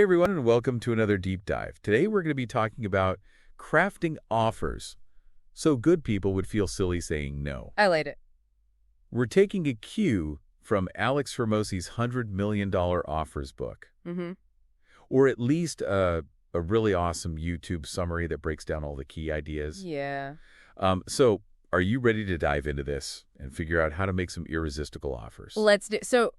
Hey everyone, and welcome to another deep dive. Today we're going to be talking about crafting offers so good people would feel silly saying no. I liked it. We're taking a cue from Alex Hormozi's $100 million offers book, Mm-hmm. or at least a really awesome YouTube summary that breaks down all the key ideas. Yeah. So are you ready to dive into this and figure out how to make some irresistible offers? Let's do so.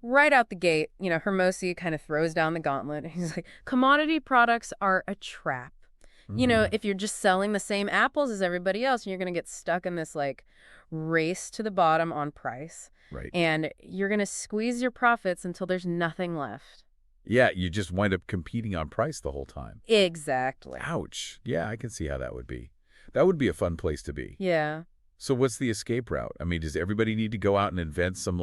Right out the gate, Hermosi kind of throws down the gauntlet. He's like, commodity products are a trap. Mhm. If you're just selling the same apples as everybody else, you're going to get stuck in this race to the bottom on price. Right. And you're going to squeeze your profits until there's nothing left. Yeah, you just wind up competing on price the whole time. Exactly. Ouch. Yeah, I can see how that would be. That would be a fun place to be. Yeah. So what's the escape route? I mean, does everybody need to go out and invent some,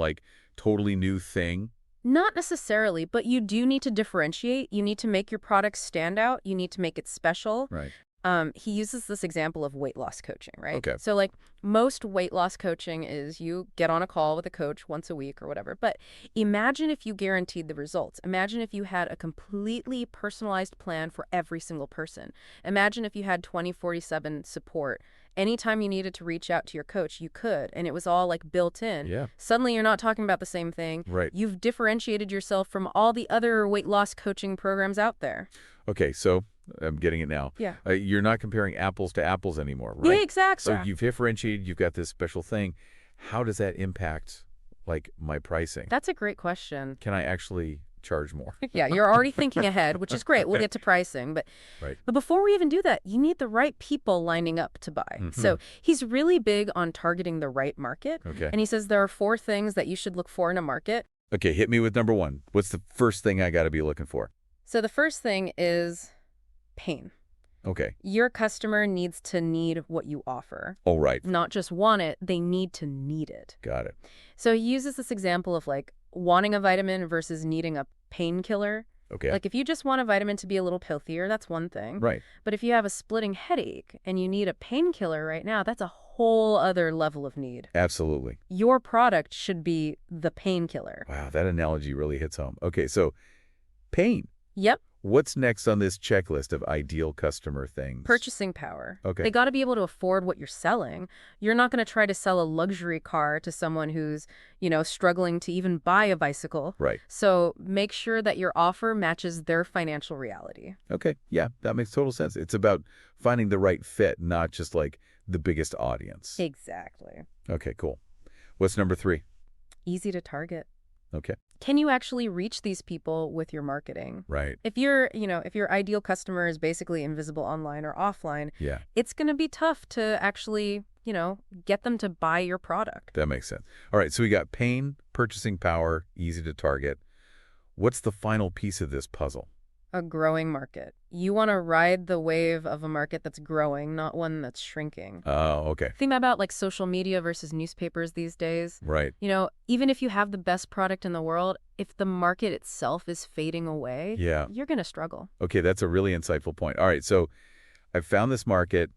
totally new thing? Not necessarily, but you do need to differentiate. You need to make your product stand out. You need to make it special. Right. He uses this example of weight loss coaching, right? Okay. So most weight loss coaching is you get on a call with a coach once a week or whatever. But imagine if you guaranteed the results. Imagine if you had a completely personalized plan for every single person. Imagine if you had 24/7 support. Anytime you needed to reach out to your coach, you could, and it was all built in. Yeah. Suddenly you're not talking about the same thing. Right. You've differentiated yourself from all the other weight loss coaching programs out there. Okay, so I'm getting it now. Yeah. You're not comparing apples to apples anymore, right? Yeah, exactly. So you've differentiated, you've got this special thing. How does that impact, my pricing? That's a great question. Can I actually charge more? Yeah, you're already thinking ahead, which is great. We'll get to pricing. But Right. but before we even do that, you need the right people lining up to buy. Mhm. So he's really big on targeting the right market. Okay. And he says there are 4 things that you should look for in a market. Okay, hit me with number 1. What's the first thing I got to be looking for? So the first thing is pain. Okay. Your customer needs to need what you offer. All right. Not just want it, they need to need it. Got it. So he uses this example of wanting a vitamin versus needing a painkiller. Okay. If you just want a vitamin to be a little healthier, that's one thing. Right. But if you have a splitting headache and you need a painkiller right now, that's a whole other level of need. Absolutely. Your product should be the painkiller. Wow, that analogy really hits home. Okay, so pain. Yep. What's next on this checklist of ideal customer things? Purchasing power. Okay. They got to be able to afford what you're selling. You're not going to try to sell a luxury car to someone who's, struggling to even buy a bicycle. Right. So make sure that your offer matches their financial reality. Okay, yeah, that makes total sense. It's about finding the right fit, not just the biggest audience. Exactly. Okay, cool. What's number 3? Easy to target. Okay. Can you actually reach these people with your marketing? Right. If your ideal customer is basically invisible online or offline, Yeah, it's going to be tough to actually, get them to buy your product. that makes sense. All right, so we got pain, purchasing power, easy to target. What's the final piece of this puzzle? A growing market. You want to ride the wave of a market that's growing, not one that's shrinking. Oh, okay. Think about social media versus newspapers these days. Right. Even if you have the best product in the world, if the market itself is fading away, Yeah. you're going to struggle. Okay, that's a really insightful point. All right, so I've found this market.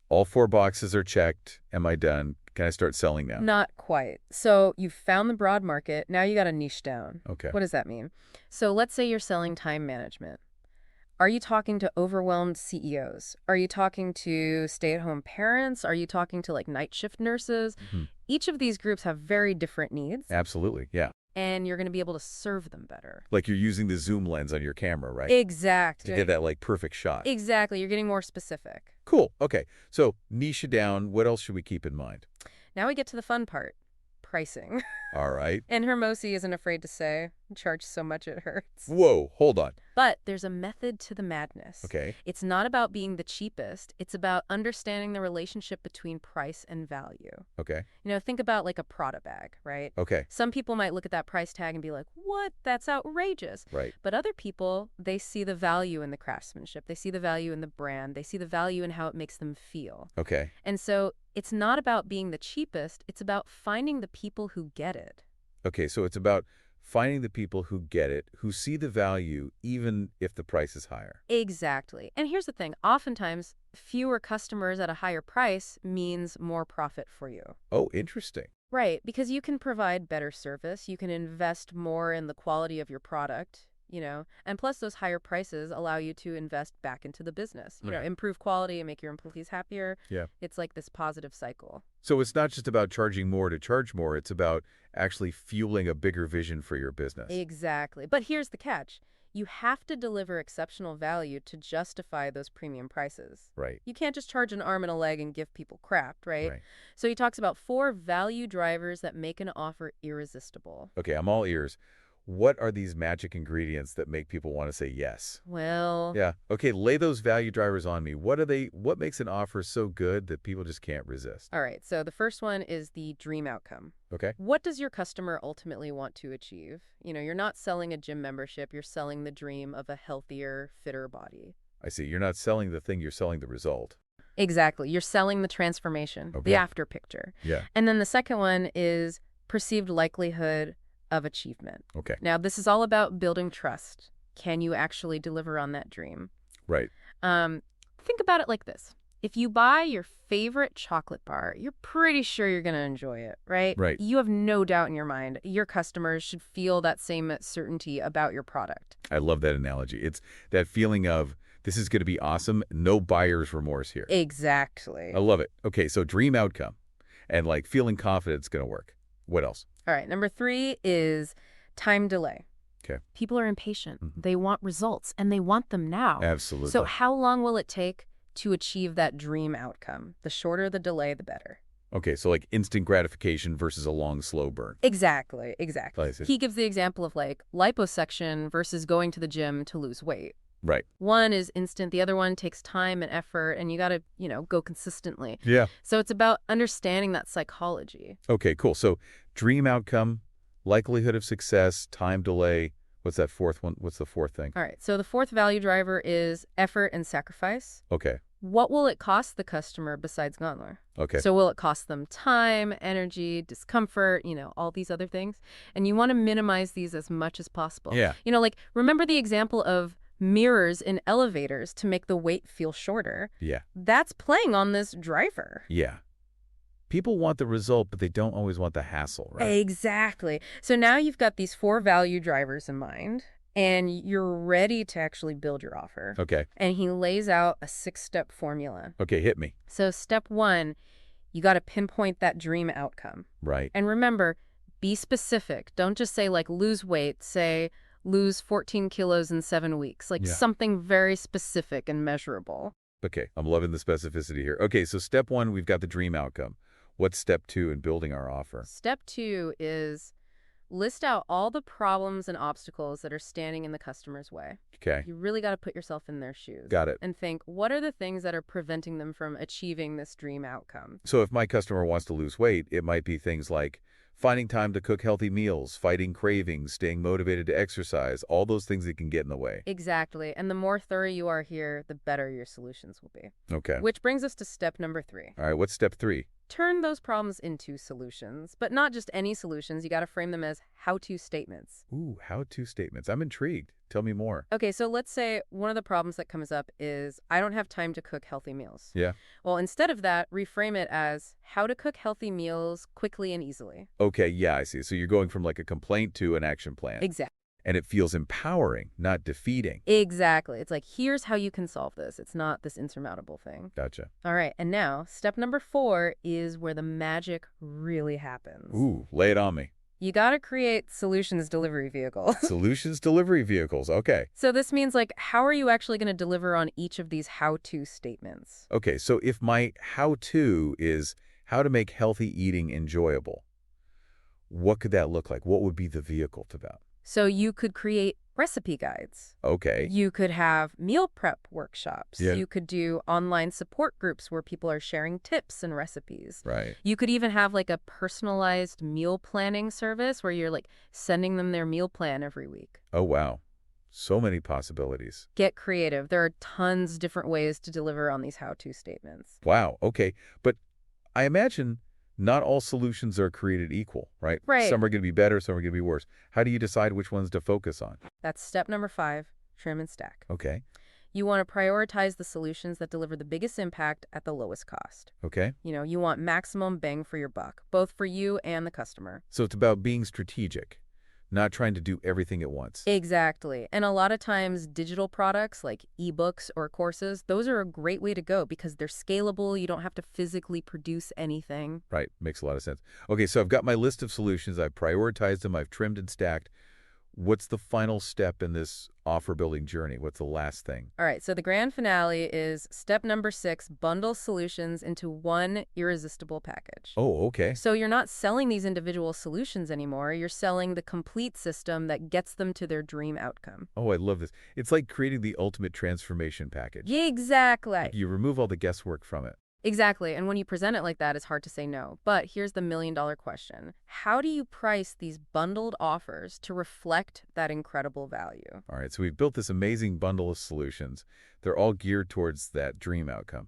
All 4 boxes are checked. Am I done? Can I start selling now? Not quite. So you've found the broad market. Now you got to niche down. Okay. What does that mean? So let's say you're selling time management. Are you talking to overwhelmed CEOs? Are you talking to stay-at-home parents? Are you talking to night shift nurses? Mhm. Each of these groups have very different needs, Absolutely, yeah. and you're going to be able to serve them better. Like you're using the zoom lens on your camera, right? Exactly. To get that perfect shot. Exactly. You're getting more specific. Cool. Okay. So niche it down. What else should we keep in mind? Now we get to the fun part, pricing. All right. And Hermosi isn't afraid to say, charge so much it hurts. Whoa, hold on. But there's a method to the madness. Okay. It's not about being the cheapest. It's about understanding the relationship between price and value. Okay. Think about a Prada bag, right? Okay. Some people might look at that price tag and be like, what? That's outrageous. Right. But other people, they see the value in the craftsmanship. They see the value in the brand. They see the value in how it makes them feel. Okay. And so it's not about being the cheapest. It's about finding the people who get it. Okay. So it's about finding the people who get it, who see the value, even if the price is higher. Exactly. And here's the thing. Oftentimes, fewer customers at a higher price means more profit for you. Oh, interesting. Right, because you can provide better service. You can invest more in the quality of your product. And plus those higher prices allow you to invest back into the business, Right. improve quality and make your employees happier. Yeah. It's like this positive cycle. So it's not just about charging more to charge more. It's about actually fueling a bigger vision for your business. Exactly. But here's the catch. You have to deliver exceptional value to justify those premium prices. Right. You can't just charge an arm and a leg and give people crap, right? Right. So he talks about 4 value drivers that make an offer irresistible. Okay, I'm all ears. What are these magic ingredients that make people want to say yes? Well, Yeah. Okay, lay those value drivers on me. What are they? What makes an offer so good that people just can't resist? all right. So the first one is the dream outcome. Okay. What does your customer ultimately want to achieve? You're not selling a gym membership, you're selling the dream of a healthier, fitter body. I see. You're not selling the thing, you're selling the result. Exactly. You're selling the transformation, Okay. the after picture. Yeah. And then the second one is perceived likelihood of achievement. Okay. Now, this is all about building trust. Can you actually deliver on that dream? Right. Think about it like this. If you buy your favorite chocolate bar, you're pretty sure you're going to enjoy it, right? Right. You have no doubt in your mind. Your customers should feel that same certainty about your product. I love that analogy. It's that feeling of this is going to be awesome, no buyer's remorse here. Exactly. I love it. Okay, so dream outcome and like feeling confident it's going to work. What else? All right, number 3 is time delay. Okay. People are impatient. Mhm. They want results, and they want them now. Absolutely. So how long will it take to achieve that dream outcome? The shorter the delay, the better. Okay, so like instant gratification versus a long, slow burn. Exactly. I see. He gives the example of like liposuction versus going to the gym to lose weight. Right. One is instant, the other one takes time and effort, and you got to, go consistently. Yeah. So it's about understanding that psychology. Okay, cool. So dream outcome, likelihood of success, time delay. What's that fourth one? What's the fourth thing? All right, so the 4th value driver is effort and sacrifice. Okay. What will it cost the customer besides Gondler? Okay. So will it cost them time, energy, discomfort, all these other things? And you want to minimize these as much as possible. Yeah. Like remember the example of mirrors in elevators to make the wait feel shorter? Yeah. That's playing on this driver. Yeah. People want the result, but they don't always want the hassle, right? Exactly. So now you've got these 4 value drivers in mind, and you're ready to actually build your offer. Okay. And he lays out a 6-step formula. Okay, hit me. So step 1, you got to pinpoint that dream outcome. Right. And remember, be specific. Don't just say like lose weight. Say lose 14 kilos in 7 weeks. Like Yeah. something very specific and measurable. Okay, I'm loving the specificity here. Okay, so step 1, we've got the dream outcome. What's step 2 in building our offer? Step 2 is list out all the problems and obstacles that are standing in the customer's way. Okay, You really got to put yourself in their shoes. got it. And think, what are the things that are preventing them from achieving this dream outcome? So if my customer wants to lose weight, it might be things like finding time to cook healthy meals, fighting cravings, staying motivated to exercise, all those things that can get in the way. Exactly. And the more thorough you are here, the better your solutions will be. Okay. Which brings us to step number 3. All right, what's step 3? Turn those problems into solutions, but not just any solutions. You got to frame them as how-to statements. Ooh, how-to statements. I'm intrigued. Tell me more. Okay, so let's say one of the problems that comes up is I don't have time to cook healthy meals. Yeah. Well, instead of that, reframe it as how to cook healthy meals quickly and easily. Okay, yeah, I see. So you're going from like a complaint to an action plan. Exactly. And it feels empowering, not defeating. Exactly. It's like, here's how you can solve this. It's not this insurmountable thing. Gotcha. All right, and now step number 4 is where the magic really happens. Ooh, lay it on me. You got to create solutions delivery vehicles. Solutions delivery vehicles. Okay. So this means like, how are you actually going to deliver on each of these how-to statements? Okay, so if my how-to is how to make healthy eating enjoyable, what could that look like? What would be the vehicle to that? So you could create recipe guides. Okay. You could have meal prep workshops. Yeah. You could do online support groups where people are sharing tips and recipes. Right. You could even have like a personalized meal planning service where you're like sending them their meal plan every week. Oh, wow. So many possibilities. Get creative. There are tons different ways to deliver on these how-to statements. Wow. Okay. But I imagine not all solutions are created equal, right? Right. Some are going to be better, some are going to be worse. How do you decide which ones to focus on? That's step number 5, trim and stack. Okay. You want to prioritize the solutions that deliver the biggest impact at the lowest cost. Okay. You want maximum bang for your buck, both for you and the customer. So it's about being strategic, Not trying to do everything at once. Exactly. And a lot of times digital products like ebooks or courses, those are a great way to go because they're scalable. You don't have to physically produce anything. Right. Makes a lot of sense. Okay, so I've got my list of solutions. I've prioritized them. I've trimmed and stacked. What's the final step in this offer building journey? What's the last thing? All right, so the grand finale is step number 6, bundle solutions into one irresistible package. Oh, okay. So you're not selling these individual solutions anymore. You're selling the complete system that gets them to their dream outcome. Oh, I love this. It's like creating the ultimate transformation package. Yeah, exactly. You remove all the guesswork from it. Exactly. And when you present it like that, it's hard to say no. But here's the million-dollar question. How do you price these bundled offers to reflect that incredible value? All right, so we've built this amazing bundle of solutions. They're all geared towards that dream outcome.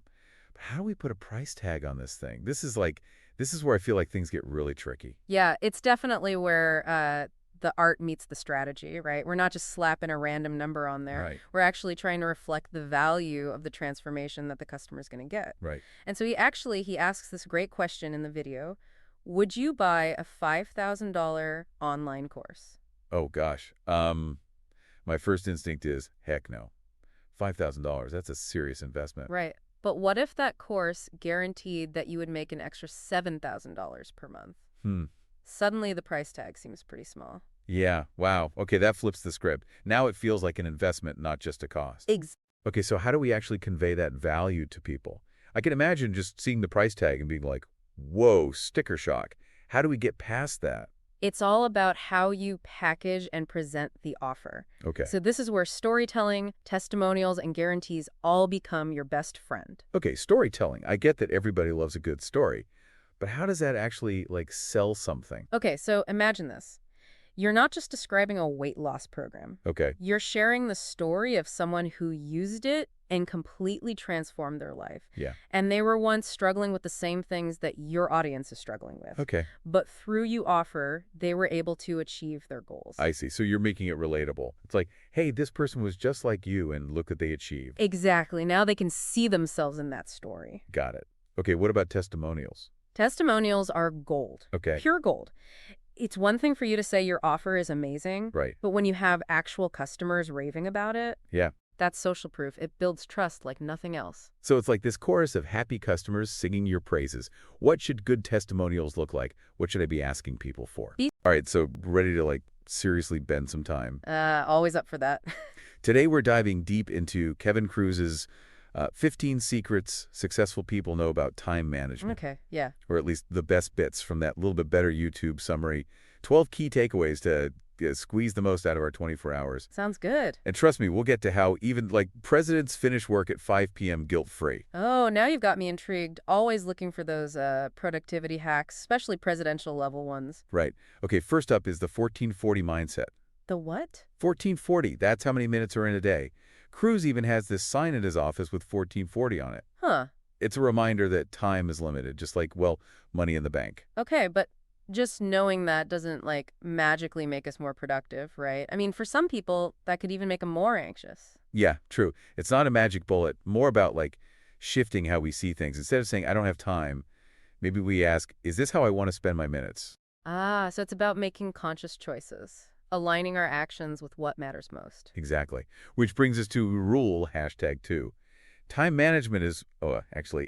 But how do we put a price tag on this thing? This is where I feel like things get really tricky. Yeah, it's definitely where the art meets the strategy, right? We're not just slapping a random number on there. Right. We're actually trying to reflect the value of the transformation that the customer's going to get. Right. And so he asks this great question in the video. Would you buy a $5,000 online course? Oh, gosh. My first instinct is, heck no. $5,000, that's a serious investment. Right. But what if that course guaranteed that you would make an extra $7,000 per month? Suddenly, the price tag seems pretty small. Yeah, wow. Okay, that flips the script. Now it feels like an investment, not just a cost. Okay, so how do we actually convey that value to people? I can imagine just seeing the price tag and being like, whoa, sticker shock. How do we get past that? It's all about how you package and present the offer. Okay. So this is where storytelling, testimonials, and guarantees all become your best friend. Okay, storytelling. I get that everybody loves a good story. But how does that actually, sell something? Okay, so imagine this. You're not just describing a weight loss program. Okay. You're sharing the story of someone who used it and completely transformed their life. Yeah. And they were once struggling with the same things that your audience is struggling with. Okay. But through you offer, they were able to achieve their goals. I see. So you're making it relatable. It's like, hey, this person was just like you, and look what they achieved. Exactly. Now they can see themselves in that story. Got it. Okay, what about testimonials? Testimonials are gold. Okay. Pure gold. It's one thing for you to say your offer is amazing. Right. But when you have actual customers raving about it, Yeah. that's social proof. It builds trust like nothing else. So it's like this chorus of happy customers singing your praises. What should good testimonials look like? What should I be asking people for? All right, so ready to seriously bend some time. Always up for that. Today we're diving deep into Kevin Kruse's 15 secrets successful people know about time management. Okay, yeah. Or at least the best bits from that little bit better YouTube summary. 12 key takeaways to squeeze the most out of our 24 hours. Sounds good. And trust me, we'll get to how even presidents finish work at 5 p.m. guilt-free. Oh, now you've got me intrigued. Always looking for those productivity hacks, especially presidential level ones. Right. Okay, first up is the 1440 mindset. The what? 1440, that's how many minutes are in a day. Cruz even has this sign in his office with 1440 on it. Huh. It's a reminder that time is limited, just like, money in the bank. Okay, but just knowing that doesn't, magically make us more productive, right? I mean, for some people, that could even make them more anxious. Yeah, true. It's not a magic bullet. More about, shifting how we see things. Instead of saying, I don't have time, maybe we ask, is this how I want to spend my minutes? Ah, so it's about making conscious choices, aligning our actions with what matters most. Exactly. Which brings us to rule #2. Time management is,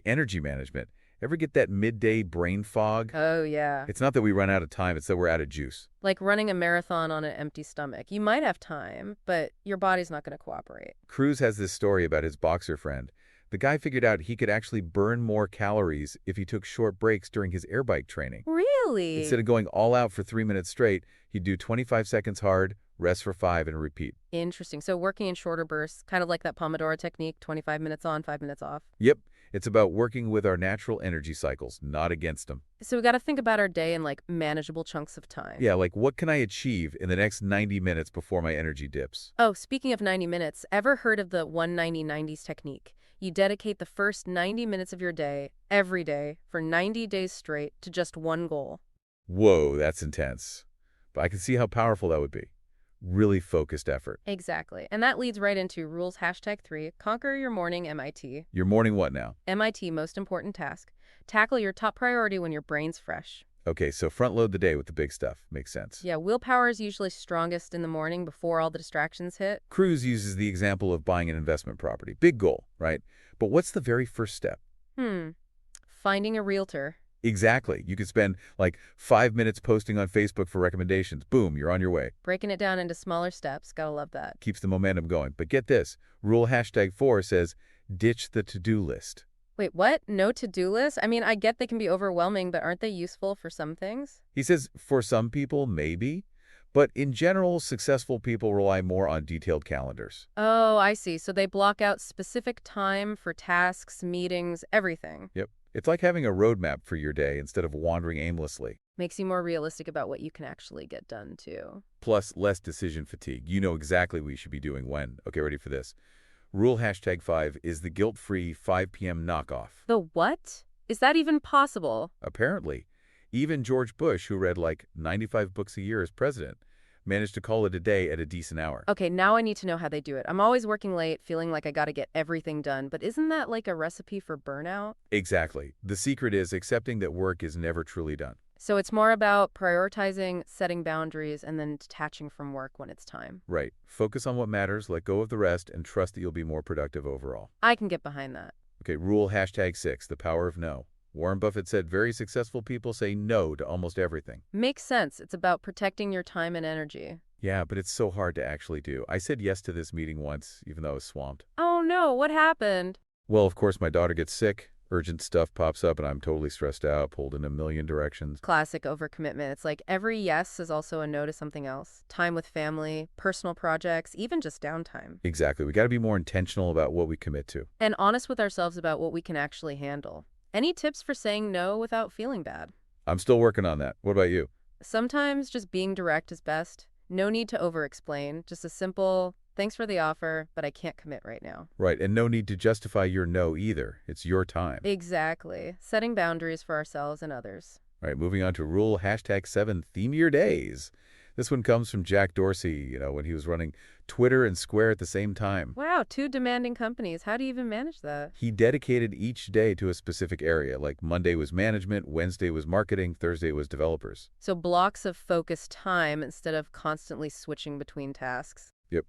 energy management. Ever get that midday brain fog? Oh, yeah. It's not that we run out of time, it's that we're out of juice. Like running a marathon on an empty stomach. You might have time, but your body's not going to cooperate. Cruz has this story about his boxer friend. The guy figured out he could actually burn more calories if he took short breaks during his air bike training. Really? Instead of going all out for 3 minutes straight, he'd do 25 seconds hard, rest for 5, and repeat. Interesting. So working in shorter bursts, kind of like that Pomodoro technique, 25 minutes on, 5 minutes off. Yep. It's about working with our natural energy cycles, not against them. So we got to think about our day in manageable chunks of time. Yeah, what can I achieve in the next 90 minutes before my energy dips? Oh, speaking of 90 minutes, ever heard of the 190-90s technique? You dedicate the first 90 minutes of your day, every day, for 90 days straight to just one goal. Whoa, that's intense. But I can see how powerful that would be. Really focused effort. Exactly. And that leads right into rules #3, conquer your morning MIT. Your morning what now? MIT, most important task. Tackle your top priority when your brain's fresh. Okay, so front load the day with the big stuff. Makes sense. Yeah, willpower is usually strongest in the morning before all the distractions hit. Cruz uses the example of buying an investment property. Big goal, right? But what's the very first step? Hmm. Finding a realtor. Exactly. You could spend like 5 minutes posting on Facebook for recommendations. Boom, you're on your way. Breaking it down into smaller steps. Gotta love that. Keeps the momentum going. But get this, rule #4 says, ditch the to-do list. Wait, what? No to-do list? I mean, I get they can be overwhelming, but aren't they useful for some things? He says, for some people, maybe. But in general, successful people rely more on detailed calendars. Oh, I see. So they block out specific time for tasks, meetings, everything. Yep. It's like having a roadmap for your day instead of wandering aimlessly. Makes you more realistic about what you can actually get done, too. Plus, less decision fatigue. You know exactly what you should be doing when. Okay, ready for this. Rule #5 is the guilt-free 5 p.m. knockoff. The what? Is that even possible? Apparently, even George Bush, who read like 95 books a year as president, managed to call it a day at a decent hour. Okay, now I need to know how they do it. I'm always working late, feeling like I gotta get everything done, but isn't that like a recipe for burnout? Exactly. The secret is accepting that work is never truly done. So it's more about prioritizing, setting boundaries, and then detaching from work when it's time. Right. Focus on what matters, let go of the rest, and trust that you'll be more productive overall. I can get behind that. Okay, rule #6, the power of no. Warren Buffett said very successful people say no to almost everything. Makes sense. It's about protecting your time and energy. Yeah, but it's so hard to actually do. I said yes to this meeting once, even though I was swamped. Oh no, what happened? Well, of course, my daughter gets sick. Urgent stuff pops up, and I'm totally stressed out, pulled in a million directions. Classic overcommitment. It's like every yes is also a no to something else. Time with family, personal projects, even just downtime. Exactly. We got to be more intentional about what we commit to. And honest with ourselves about what we can actually handle. Any tips for saying no without feeling bad? I'm still working on that. What about you? Sometimes just being direct is best. No need to over-explain. Just a simple, thanks for the offer, but I can't commit right now. Right, and no need to justify your no either. It's your time. Exactly. Setting boundaries for ourselves and others. All right, moving on to rule #7, theme your days. This one comes from Jack Dorsey, when he was running Twitter and Square at the same time. Wow, two demanding companies. How do you even manage that? He dedicated each day to a specific area, like Monday was management, Wednesday was marketing, Thursday was developers. So blocks of focused time instead of constantly switching between tasks. Yep.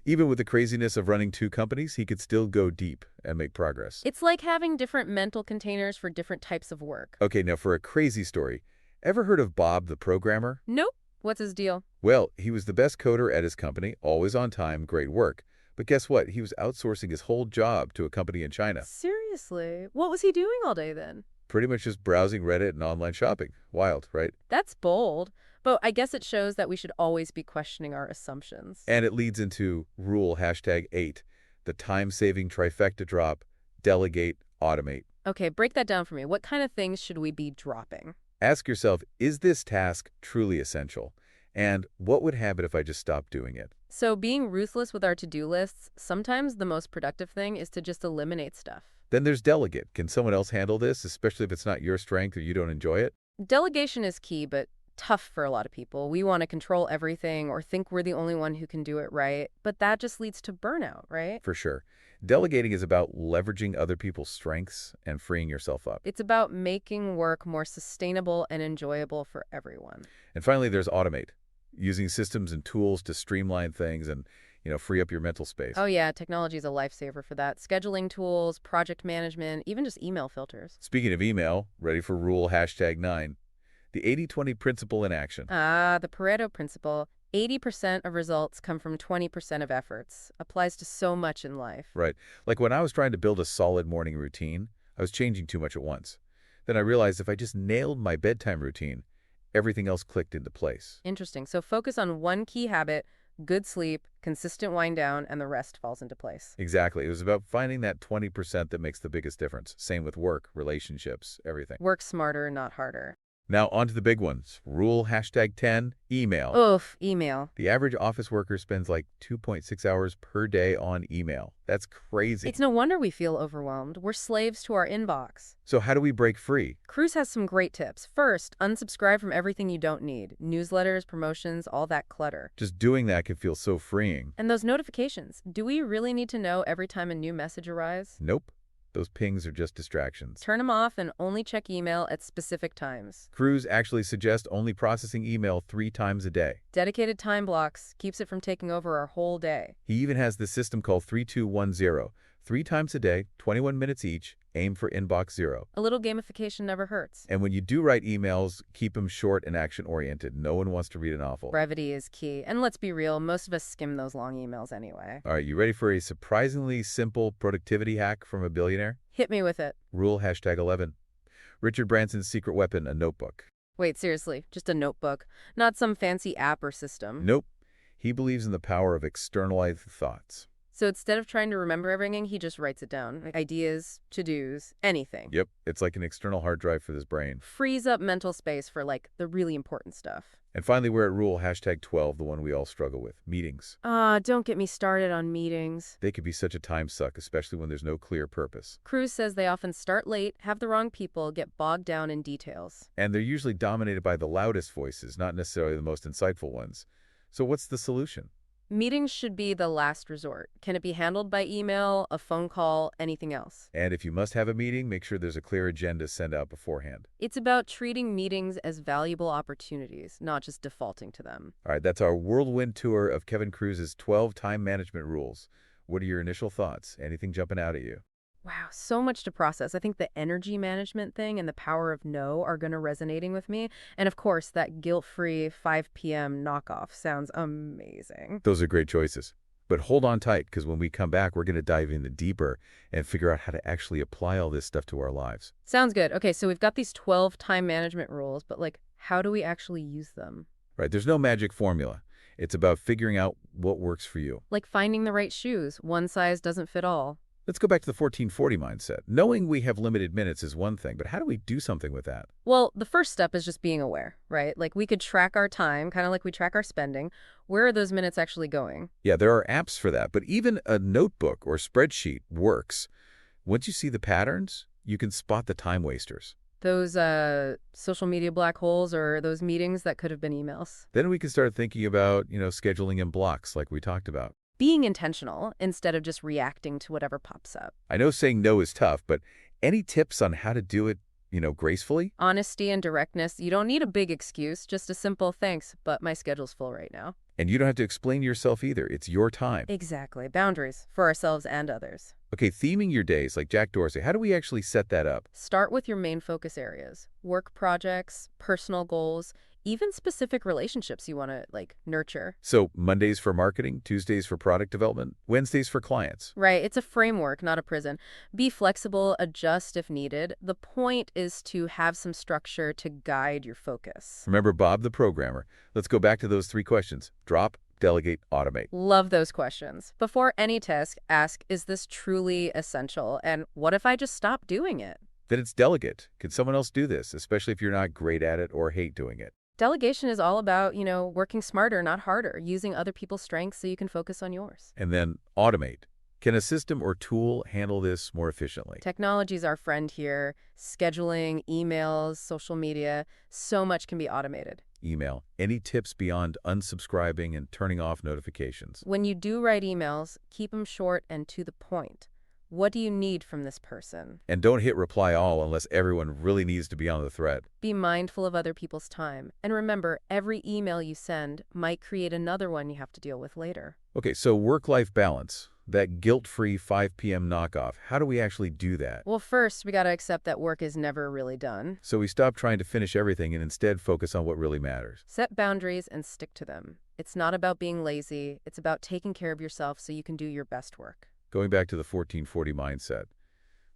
Even with the craziness of running two companies, he could still go deep and make progress. It's like having different mental containers for different types of work. Okay, now for a crazy story. Ever heard of Bob the programmer? Nope. What's his deal? Well, he was the best coder at his company, always on time, great work. But guess what? He was outsourcing his whole job to a company in China. Seriously? What was he doing all day then? Pretty much just browsing Reddit and online shopping. Wild, right? That's bold. But I guess it shows that we should always be questioning our assumptions. And it leads into rule #8, the time-saving trifecta drop, delegate, automate. Okay, break that down for me. What kind of things should we be dropping? Ask yourself, is this task truly essential? And what would happen if I just stopped doing it? So being ruthless with our to-do lists, sometimes the most productive thing is to just eliminate stuff. Then there's delegate. Can someone else handle this, especially if it's not your strength or you don't enjoy it? Delegation is key, but tough for a lot of people. We want to control everything or think we're the only one who can do it right, but that just leads to burnout, right? For sure. Delegating is about leveraging other people's strengths and freeing yourself up. It's about making work more sustainable and enjoyable for everyone. And finally, there's automate, using systems and tools to streamline things and, free up your mental space. Oh yeah, technology is a lifesaver for that. Scheduling tools, project management, even just email filters. Speaking of email, ready for rule #9, the 80-20 principle in action. The Pareto principle. 80% of results come from 20% of efforts. Applies to so much in life. Right. Like when I was trying to build a solid morning routine, I was changing too much at once. Then I realized if I just nailed my bedtime routine, everything else clicked into place. Interesting. So focus on one key habit, good sleep, consistent wind down, and the rest falls into place. Exactly. It was about finding that 20% that makes the biggest difference. Same with work, relationships, everything. Work smarter, not harder. Now, on to the big ones. Rule #10, email. Oof, email. The average office worker spends like 2.6 hours per day on email. That's crazy. It's no wonder we feel overwhelmed. We're slaves to our inbox. So how do we break free? Cruz has some great tips. First, unsubscribe from everything you don't need. Newsletters, promotions, all that clutter. Just doing that can feel so freeing. And those notifications. Do we really need to know every time a new message arrives? Nope. Those pings are just distractions. Turn them off and only check email at specific times. Cruise actually suggests only processing email 3 times a day. Dedicated time blocks keeps it from taking over our whole day. He even has this system called 3210. 3 times a day, 21 minutes each, aim for inbox 0. A little gamification never hurts. And when you do write emails, keep them short and action-oriented. No one wants to read a novel. Brevity is key. And let's be real, most of us skim those long emails anyway. All right, you ready for a surprisingly simple productivity hack from a billionaire? Hit me with it. Rule #11. Richard Branson's secret weapon, a notebook. Wait, seriously, just a notebook, not some fancy app or system. Nope. He believes in the power of externalized thoughts. So instead of trying to remember everything, he just writes it down. Like ideas, to-dos, anything. Yep, it's like an external hard drive for his brain. Frees up mental space for, like, the really important stuff. And finally, we're at rule #12, the one we all struggle with, meetings. Don't get me started on meetings. They can be such a time suck, especially when there's no clear purpose. Cruz says they often start late, have the wrong people, get bogged down in details. And they're usually dominated by the loudest voices, not necessarily the most insightful ones. So what's the solution? Meetings should be the last resort. Can it be handled by email, a phone call, anything else? And if you must have a meeting, make sure there's a clear agenda sent out beforehand. It's about treating meetings as valuable opportunities, not just defaulting to them. All right, that's our whirlwind tour of Kevin Cruz's 12 time management rules. What are your initial thoughts? Anything jumping out at you? Wow, so much to process. I think the energy management thing and the power of no are going to resonating with me. And of course, that guilt-free 5 p.m. knockoff sounds amazing. Those are great choices. But hold on tight, because when we come back, we're going to dive in deeper and figure out how to actually apply all this stuff to our lives. Sounds good. Okay, so we've got these 12 time management rules, but like, how do we actually use them? Right, there's no magic formula. It's about figuring out what works for you. Like finding the right shoes. One size doesn't fit all. Let's go back to the 1440 mindset. Knowing we have limited minutes is one thing, but how do we do something with that? Well, the first step is just being aware, right? Like we could track our time, kind of like we track our spending. Where are those minutes actually going? Yeah, there are apps for that, but even a notebook or spreadsheet works. Once you see the patterns, you can spot the time wasters. Those social media black holes or those meetings that could have been emails. Then we can start thinking about, scheduling in blocks like we talked about. Being intentional instead of just reacting to whatever pops up. I know saying no is tough, but any tips on how to do it, gracefully? Honesty and directness. You don't need a big excuse, just a simple thanks, but my schedule's full right now. And you don't have to explain yourself either. It's your time. Exactly. Boundaries for ourselves and others. Okay, theming your days like Jack Dorsey. How do we actually set that up? Start with your main focus areas. Work projects, personal goals, even specific relationships you want to, nurture. So Mondays for marketing, Tuesdays for product development, Wednesdays for clients. Right. It's a framework, not a prison. Be flexible, adjust if needed. The point is to have some structure to guide your focus. Remember Bob the programmer. Let's go back to those 3 questions. Drop, delegate, automate. Love those questions. Before any task, ask, is this truly essential? And what if I just stop doing it? Then it's delegate. Can someone else do this, especially if you're not great at it or hate doing it? Delegation is all about, working smarter, not harder, using other people's strengths so you can focus on yours. And then automate. Can a system or tool handle this more efficiently? Technology's our friend here. Scheduling, emails, social media, so much can be automated. Email. Any tips beyond unsubscribing and turning off notifications? When you do write emails, keep them short and to the point. What do you need from this person? And don't hit reply all unless everyone really needs to be on the thread. Be mindful of other people's time. And remember, every email you send might create another one you have to deal with later. Okay, so work-life balance. That guilt-free 5 p.m. knockoff. How do we actually do that? Well, first, we got to accept that work is never really done. So we stop trying to finish everything and instead focus on what really matters. Set boundaries and stick to them. It's not about being lazy. It's about taking care of yourself so you can do your best work. Going back to the 1440 mindset.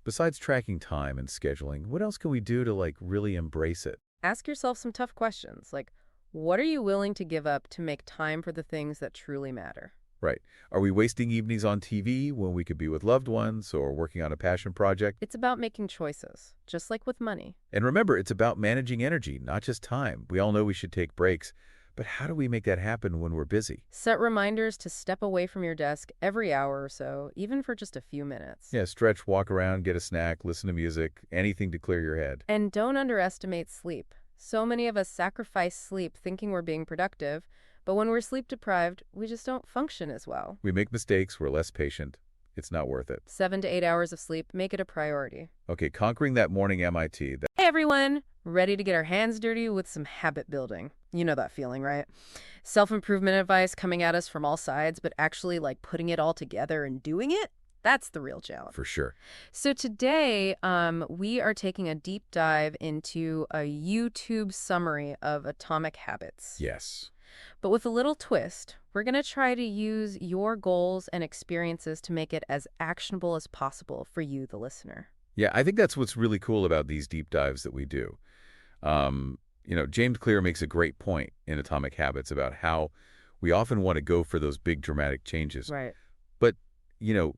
Besides tracking time and scheduling, what else can we do to, really embrace it? Ask yourself some tough questions, like, what are you willing to give up to make time for the things that truly matter? Right. Are we wasting evenings on TV when we could be with loved ones or working on a passion project? It's about making choices, just like with money. And remember, it's about managing energy, not just time. We all know we should take breaks, but how do we make that happen when we're busy? Set reminders to step away from your desk every hour or so, even for just a few minutes. Yeah, stretch, walk around, get a snack, listen to music, anything to clear your head. And don't underestimate sleep. So many of us sacrifice sleep thinking we're being productive, but when we're sleep deprived, we just don't function as well. We make mistakes, we're less patient, it's not worth it. 7 to 8 hours of sleep, make it a priority. Okay, conquering that morning MIT. Hey everyone! Ready to get our hands dirty with some habit building. You know that feeling, right? Self-improvement advice coming at us from all sides, but actually like putting it all together and doing it? That's the real challenge. For sure. So today, we are taking a deep dive into a YouTube summary of Atomic Habits. Yes. But with a little twist, we're going to try to use your goals and experiences to make it as actionable as possible for you, the listener. Yeah, I think that's what's really cool about these deep dives that we do. James Clear makes a great point in Atomic Habits about how we often want to go for those big dramatic changes. Right. But,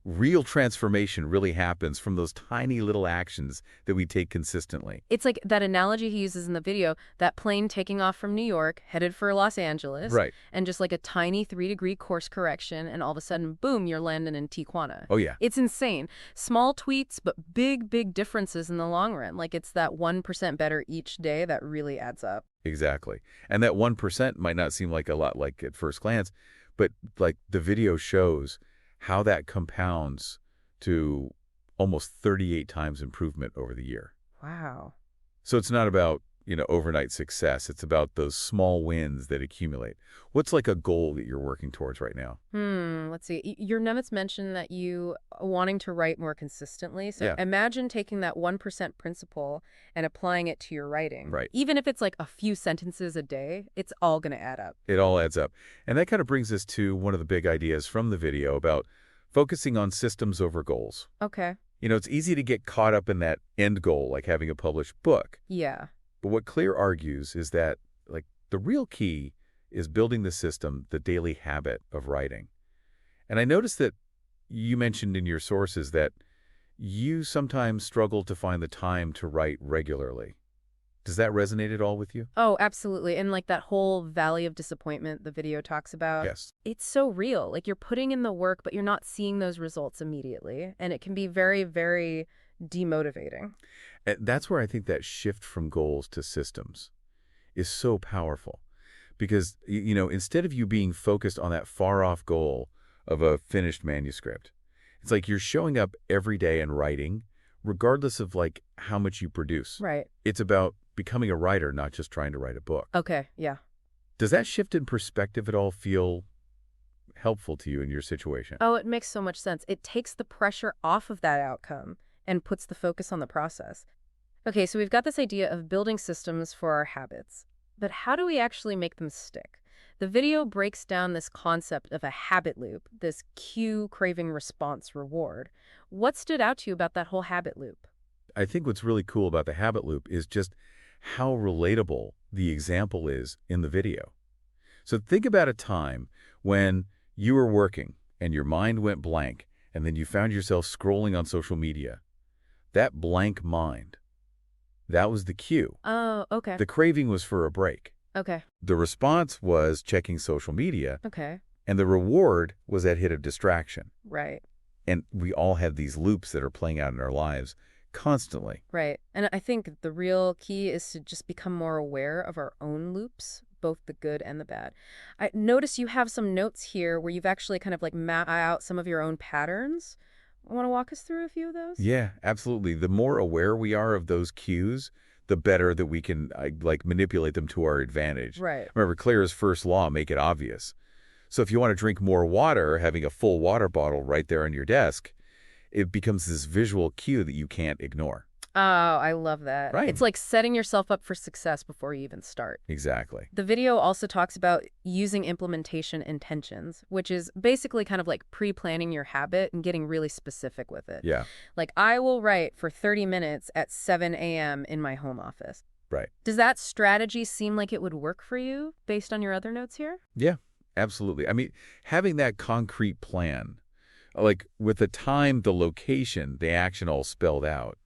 real transformation really happens from those tiny little actions that we take consistently. It's like that analogy he uses in the video, that plane taking off from New York, headed for Los Angeles. Right. And just like a tiny 3-degree course correction, and all of a sudden, boom, you're landing in Tijuana. Oh, yeah. It's insane. Small tweaks, but big, big differences in the long run. Like it's that 1% better each day that really adds up. Exactly. And that 1% might not seem like a lot like at first glance, but like the video shows how that compounds to almost 38 times improvement over the year. Wow. So it's not about, overnight success. It's about those small wins that accumulate. What's like a goal that you're working towards right now? Let's see. Your notes mentioned that you are wanting to write more consistently. So imagine taking that 1% principle and applying it to your writing. Right. Even if it's like a few sentences a day, it's all going to add up. It all adds up. And that kind of brings us to one of the big ideas from the video about focusing on systems over goals. Okay. It's easy to get caught up in that end goal, like having a published book. Yeah. But what Clear argues is that, the real key is building the system, the daily habit of writing. And I noticed that you mentioned in your sources that you sometimes struggle to find the time to write regularly. Does that resonate at all with you? Oh, absolutely. And like that whole valley of disappointment the video talks about. Yes. It's so real. Like you're putting in the work, but you're not seeing those results immediately. And it can be very, very demotivating. And that's where I think that shift from goals to systems is so powerful. Because, instead of you being focused on that far-off goal of a finished manuscript, it's like you're showing up every day and writing, regardless of, how much you produce. Right. It's about becoming a writer, not just trying to write a book. Okay, yeah. Does that shift in perspective at all feel helpful to you in your situation? Oh, it makes so much sense. It takes the pressure off of that outcome and puts the focus on the process. Okay, so we've got this idea of building systems for our habits. But how do we actually make them stick? The video breaks down this concept of a habit loop, this cue, craving, response, reward. What stood out to you about that whole habit loop? I think what's really cool about the habit loop is just how relatable the example is in the video. So think about a time when you were working and your mind went blank, and then you found yourself scrolling on social media. That blank mind, that was the cue. Oh, okay. The craving was for a break. Okay. The response was checking social media. Okay. And the reward was that hit of distraction. Right. And we all have these loops that are playing out in our lives constantly. Right. And I think the real key is to just become more aware of our own loops, both the good and the bad. I notice you have some notes here where you've actually kind of mapped out some of your own patterns. Want to walk us through a few of those? Yeah, absolutely. The more aware we are of those cues, the better that we can manipulate them to our advantage. Right. Remember, Claire's first law, make it obvious. So if you want to drink more water, having a full water bottle right there on your desk, it becomes this visual cue that you can't ignore. Oh, I love that. Right. It's like setting yourself up for success before you even start. Exactly. The video also talks about using implementation intentions, which is basically kind of like pre-planning your habit and getting really specific with it. Yeah. Like, I will write for 30 minutes at 7 a.m. in my home office. Right. Does that strategy seem like it would work for you based on your other notes here? Yeah, absolutely. I mean, having that concrete plan, with the time, the location, the action all spelled out,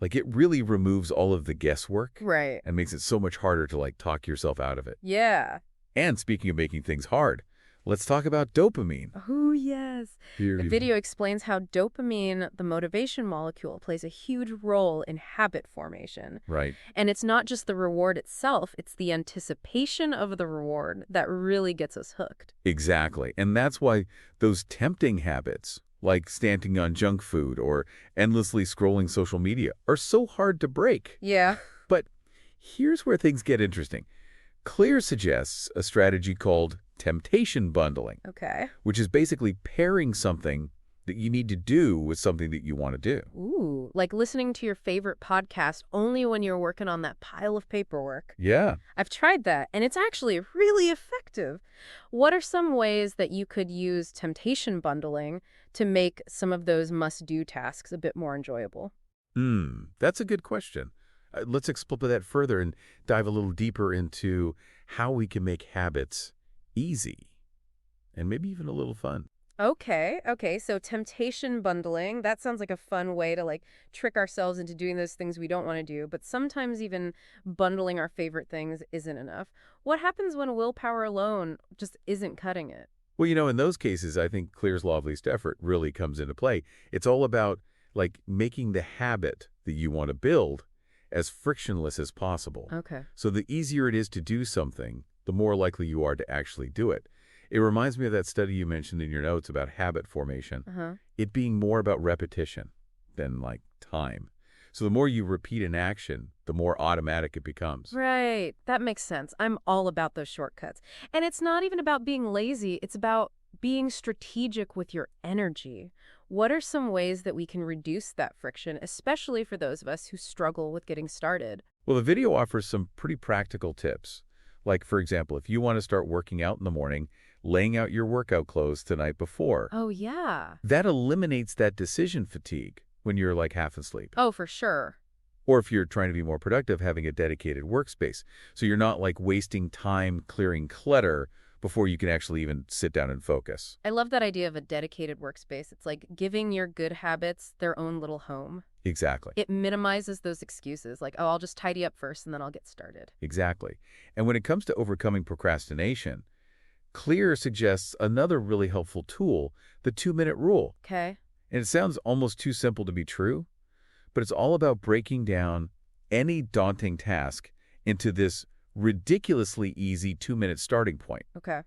it really removes all of the guesswork. Right. And makes it so much harder to talk yourself out of it. Yeah. And speaking of making things hard, let's talk about dopamine. Oh, yes. Here, The video explains how dopamine, the motivation molecule, plays a huge role in habit formation. Right. And it's not just the reward itself, it's the anticipation of the reward that really gets us hooked. Exactly. And that's why those tempting habits, like standing on junk food or endlessly scrolling social media, are so hard to break. Yeah. But here's where things get interesting. Clear suggests a strategy called temptation bundling, Okay. which is basically pairing something that you need to do with something that you want to do. Ooh, like listening to your favorite podcast only when you're working on that pile of paperwork. Yeah. I've tried that, and it's actually really effective. What are some ways that you could use temptation bundling to make some of those must-do tasks a bit more enjoyable? That's a good question. Let's explore that further and dive a little deeper into how we can make habits easy and maybe even a little fun. Okay, so temptation bundling, that sounds like a fun way to like trick ourselves into doing those things we don't want to do, but sometimes even bundling our favorite things isn't enough. What happens when willpower alone just isn't cutting it? Well, in those cases, I think Clear's law of least effort really comes into play. It's all about like making the habit that you want to build as frictionless as possible. Okay. So the easier it is to do something, the more likely you are to actually do it. It reminds me of that study you mentioned in your notes about habit formation, it being more about repetition than like time. So the more you repeat an action, the more automatic it becomes. Right. That makes sense. I'm all about those shortcuts. And it's not even about being lazy. It's about being strategic with your energy. What are some ways that we can reduce that friction, especially for those of us who struggle with getting started? Well, the video offers some pretty practical tips. Like, for example, if you want to start working out in the morning, laying out your workout clothes the night before. Oh, yeah. That eliminates that decision fatigue when you're like half asleep. Oh, for sure. Or if you're trying to be more productive, having a dedicated workspace. So you're not like wasting time clearing clutter before you can actually even sit down and focus. I love that idea of a dedicated workspace. It's like giving your good habits their own little home. Exactly. It minimizes those excuses like, oh, I'll just tidy up first and then I'll get started. Exactly. And when it comes to overcoming procrastination, Clear suggests another really helpful tool, the 2-minute rule. Okay. And it sounds almost too simple to be true, but it's all about breaking down any daunting task into this ridiculously easy 2-minute starting point. Okay.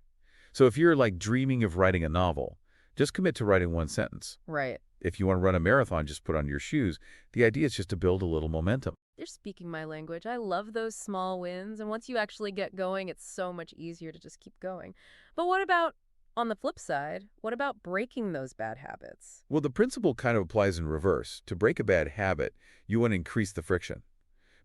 So if you're like dreaming of writing a novel, just commit to writing one sentence. Right. If you want to run a marathon, just put on your shoes. The idea is just to build a little momentum. You're speaking my language. I love those small wins. And once you actually get going, it's so much easier to just keep going. But what about, on the flip side, what about breaking those bad habits? Well, the principle kind of applies in reverse. To break a bad habit, you want to increase the friction.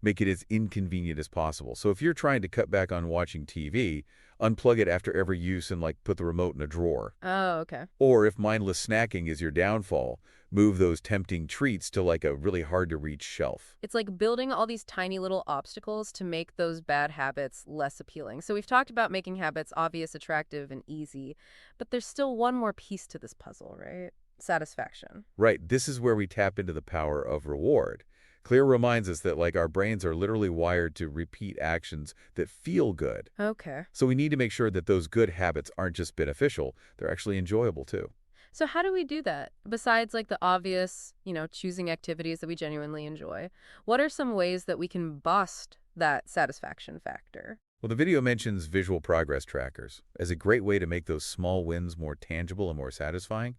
Make it as inconvenient as possible. So if you're trying to cut back on watching TV, unplug it after every use and like put the remote in a drawer. Oh, okay. Or if mindless snacking is your downfall, move those tempting treats to like a really hard to reach shelf. It's like building all these tiny little obstacles to make those bad habits less appealing. So we've talked about making habits obvious, attractive, and easy, but there's still one more piece to this puzzle, right? Satisfaction. Right. This is where we tap into the power of reward. Clear reminds us that like our brains are literally wired to repeat actions that feel good. Okay. So we need to make sure that those good habits aren't just beneficial, they're actually enjoyable too. So how do we do that? Besides like the obvious, choosing activities that we genuinely enjoy, what are some ways that we can bust that satisfaction factor? Well, the video mentions visual progress trackers as a great way to make those small wins more tangible and more satisfying.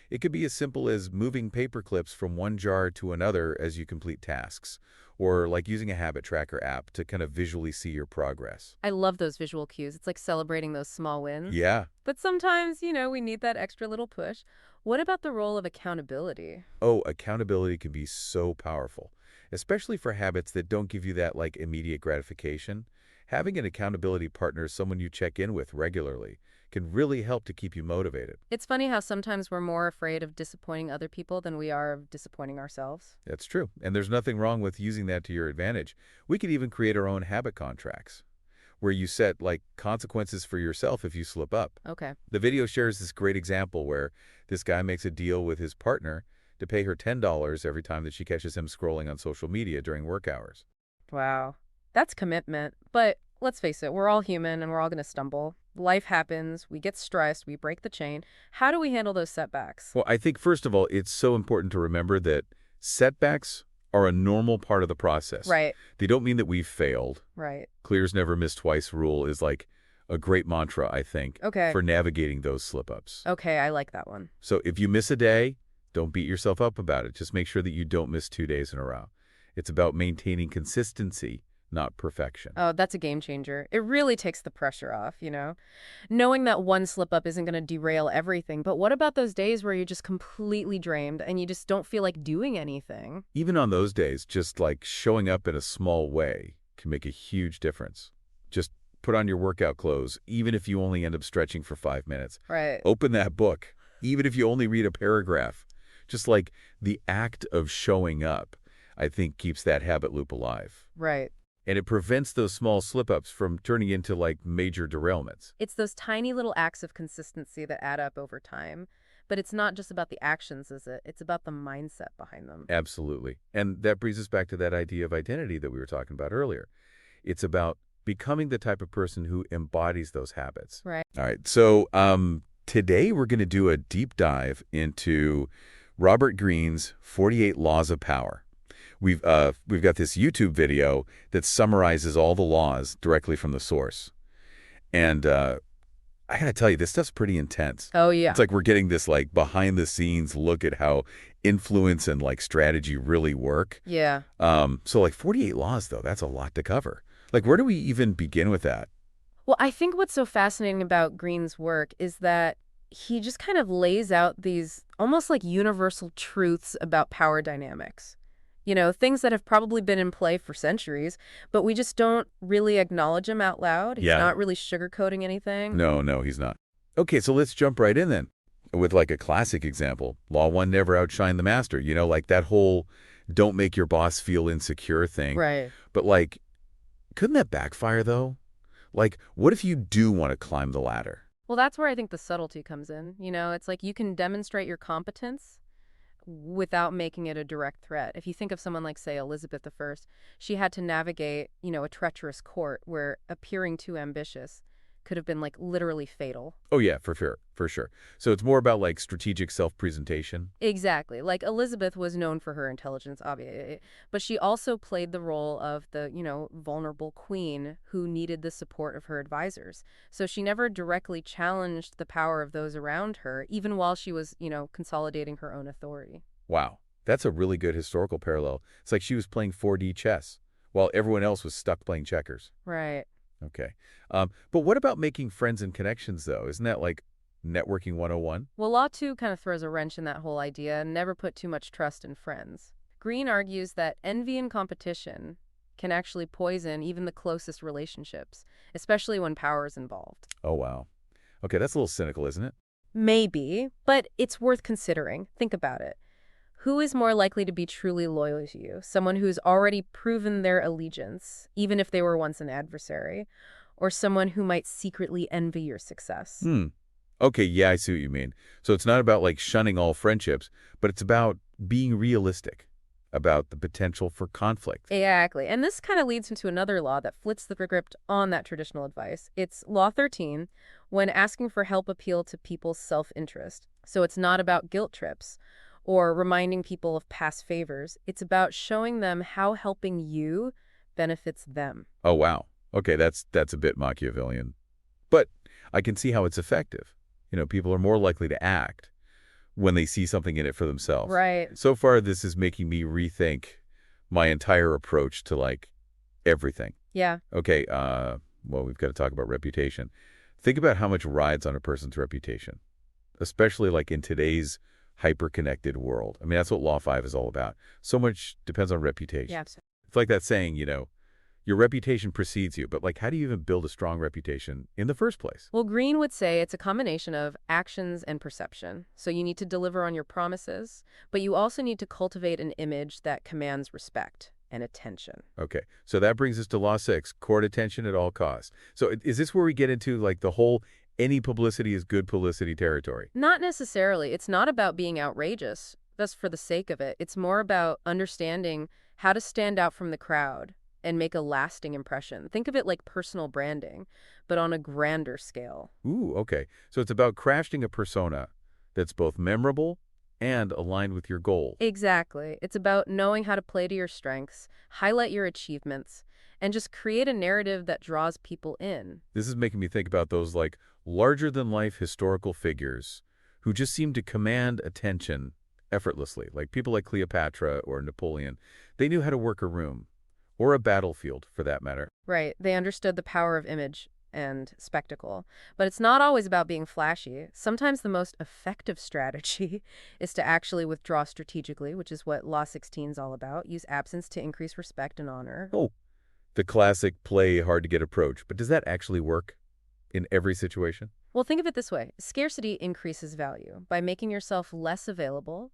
It could be as simple as moving paper clips from one jar to another as you complete tasks, or like using a habit tracker app to kind of visually see your progress. I love those visual cues. It's like celebrating those small wins. Yeah. But sometimes, we need that extra little push. What about the role of accountability? Oh, accountability can be so powerful, especially for habits that don't give you that like immediate gratification. Having an accountability partner, someone you check in with regularly, can really help to keep you motivated. It's funny how sometimes we're more afraid of disappointing other people than we are of disappointing ourselves. That's true. And there's nothing wrong with using that to your advantage. We could even create our own habit contracts, where you set like consequences for yourself if you slip up. Okay. The video shares this great example where this guy makes a deal with his partner to pay her $10 every time that she catches him scrolling on social media during work hours. Wow. That's commitment. But let's face it, we're all human and we're all going to stumble. Life happens, we get stressed, we break the chain. How do we handle those setbacks? Well, I think, first of all, it's so important to remember that setbacks are a normal part of the process. Right. They don't mean that we've failed. Right. Clear's never miss twice rule is like a great mantra, I think, Okay. for navigating those slip-ups. Okay, I like that one. So if you miss a day, Don't beat yourself up about it. Just make sure that you don't miss 2 days in a row. It's about maintaining consistency, not perfection. Oh, that's a game changer. It really takes the pressure off, Knowing that one slip up isn't going to derail everything. But what about those days where you're just completely drained and you just don't feel like doing anything? Even on those days, just like showing up in a small way can make a huge difference. Just put on your workout clothes, even if you only end up stretching for 5 minutes. Right. Open that book, even if you only read a paragraph. Just like the act of showing up, I think, keeps that habit loop alive. Right. And it prevents those small slip-ups from turning into, like, major derailments. It's those tiny little acts of consistency that add up over time. But it's not just about the actions, is it? It's about the mindset behind them. Absolutely. And that brings us back to that idea of identity that we were talking about earlier. It's about becoming the type of person who embodies those habits. Right. All right. So today we're going to do a deep dive into Robert Greene's 48 Laws of Power. We've got this YouTube video that summarizes all the laws directly from the source. And I got to tell you, this stuff's pretty intense. Oh, yeah. It's like we're getting this like behind-the-scenes look at how influence and like strategy really work. Yeah. So like 48 laws, though, that's a lot to cover. Like, where do we even begin with that? Well, I think what's so fascinating about Greene's work is that he just kind of lays out these almost like universal truths about power dynamics. Things that have probably been in play for centuries, but we just don't really acknowledge them out loud. He's not really sugarcoating anything. No, he's not. Okay, so let's jump right in then with like a classic example. Law 1, never outshine the master. Like that whole don't make your boss feel insecure thing. Right. But like, couldn't that backfire though? Like, what if you do want to climb the ladder? Well, that's where I think the subtlety comes in. It's like you can demonstrate your competence without making it a direct threat. If you think of someone like, say, Elizabeth I, she had to navigate, a treacherous court where appearing too ambitious could have been like literally fatal. Oh yeah, for sure. So it's more about like strategic self-presentation. Exactly. Like Elizabeth was known for her intelligence, obviously, but she also played the role of the, vulnerable queen who needed the support of her advisors. So she never directly challenged the power of those around her, even while she was, consolidating her own authority. Wow, that's a really good historical parallel. It's like she was playing 4D chess while everyone else was stuck playing checkers. Right. Okay. But what about making friends and connections, though? Isn't that like networking 101? Well, Law 2 kind of throws a wrench in that whole idea and never put too much trust in friends. Greene argues that envy and competition can actually poison even the closest relationships, especially when power is involved. Oh, wow. Okay, that's a little cynical, isn't it? Maybe, but it's worth considering. Think about it. Who is more likely to be truly loyal to you? Someone who's already proven their allegiance, even if they were once an adversary, or someone who might secretly envy your success? Okay, yeah, I see what you mean. So it's not about like shunning all friendships, but it's about being realistic about the potential for conflict. Exactly. And this kind of leads into another law that flips the script on that traditional advice. It's Law 13, when asking for help appeal to people's self-interest. So it's not about guilt trips or reminding people of past favors. It's about showing them how helping you benefits them. Oh, wow. Okay, that's a bit Machiavellian. But I can see how it's effective. People are more likely to act when they see something in it for themselves. Right. So far, this is making me rethink my entire approach to, like, everything. Yeah. Okay, well, we've got to talk about reputation. Think about how much rides on a person's reputation, especially, like, in today's hyper-connected world. I mean, that's what Law 5 is all about. So much depends on reputation. Yeah. It's like that saying, your reputation precedes you, but like, how do you even build a strong reputation in the first place? Well, Greene would say it's a combination of actions and perception. So you need to deliver on your promises, but you also need to cultivate an image that commands respect and attention. Okay, so that brings us to Law 6, court attention at all costs. So is this where we get into like the whole any publicity is good publicity territory? Not necessarily. It's not about being outrageous, just for the sake of it. It's more about understanding how to stand out from the crowd and make a lasting impression. Think of it like personal branding, but on a grander scale. Ooh, okay. So it's about crafting a persona that's both memorable and aligned with your goal. Exactly. It's about knowing how to play to your strengths, highlight your achievements, and just create a narrative that draws people in. This is making me think about those like larger-than-life historical figures who just seem to command attention effortlessly. Like people like Cleopatra or Napoleon, they knew how to work a room, or a battlefield for that matter. Right. They understood the power of image and spectacle. But it's not always about being flashy. Sometimes the most effective strategy is to actually withdraw strategically, which is what Law 16 is all about. Use absence to increase respect and honor. Oh, the classic play hard to get approach. But does that actually work in every situation? Well, think of it this way. Scarcity increases value. By making yourself less available,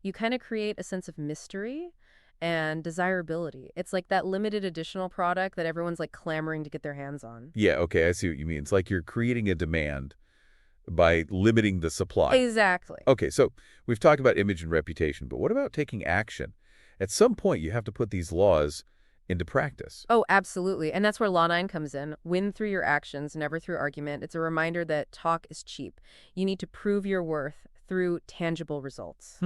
you kind of create a sense of mystery and desirability. It's like that limited additional product that everyone's like clamoring to get their hands on. Yeah, okay, I see what you mean. It's like you're creating a demand by limiting the supply. Exactly. Okay, so we've talked about image and reputation, but what about taking action? At some point, you have to put these laws into practice. Oh, absolutely. And that's where Law 9 comes in. Win through your actions, never through argument. It's a reminder that talk is cheap. You need to prove your worth through tangible results.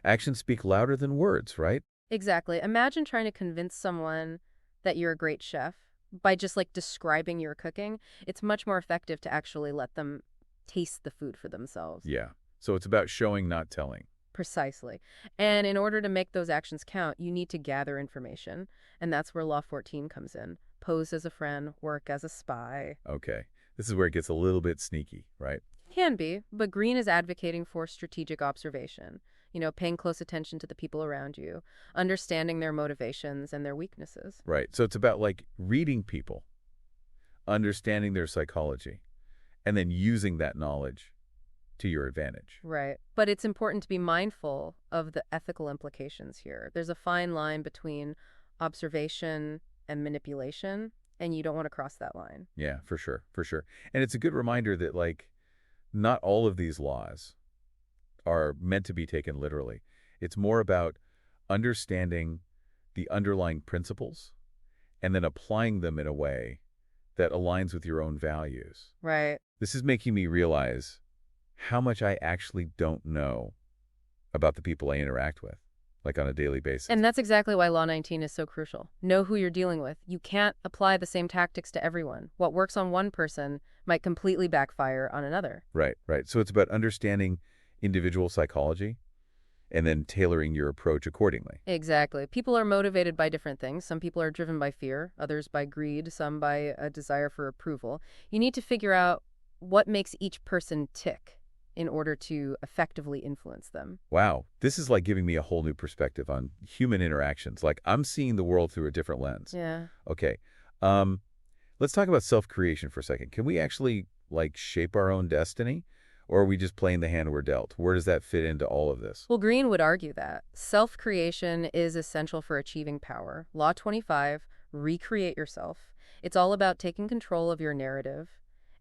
Actions speak louder than words, right? Exactly. Imagine trying to convince someone that you're a great chef by just like describing your cooking. It's much more effective to actually let them taste the food for themselves. Yeah. So it's about showing, not telling. Precisely. And in order to make those actions count, you need to gather information. And that's where Law 14 comes in. Pose as a friend, work as a spy. Okay. This is where it gets a little bit sneaky, right? Can be, but Green is advocating for strategic observation. Paying close attention to the people around you, understanding their motivations and their weaknesses. Right. So it's about like reading people, understanding their psychology, and then using that knowledge to your advantage. Right. But it's important to be mindful of the ethical implications here. There's a fine line between observation and manipulation, and you don't want to cross that line. Yeah, for sure, for sure. And it's a good reminder that, like, not all of these laws are meant to be taken literally. It's more about understanding the underlying principles and then applying them in a way that aligns with your own values. Right. This is making me realize how much I actually don't know about the people I interact with, like on a daily basis. And that's exactly why Law 19 is so crucial. Know who you're dealing with. You can't apply the same tactics to everyone. What works on one person might completely backfire on another. Right, right. So it's about understanding individual psychology and then tailoring your approach accordingly. Exactly. People are motivated by different things. Some people are driven by fear, others by greed, some by a desire for approval. You need to figure out what makes each person tick in order to effectively influence them. Wow, this is like giving me a whole new perspective on human interactions. Like I'm seeing the world through a different lens. Yeah. Okay, let's talk about self-creation for a second. Can we actually like shape our own destiny? Or are we just playing the hand we're dealt? Where does that fit into all of this? Well, Green would argue that self-creation is essential for achieving power. Law 25, recreate yourself. It's all about taking control of your narrative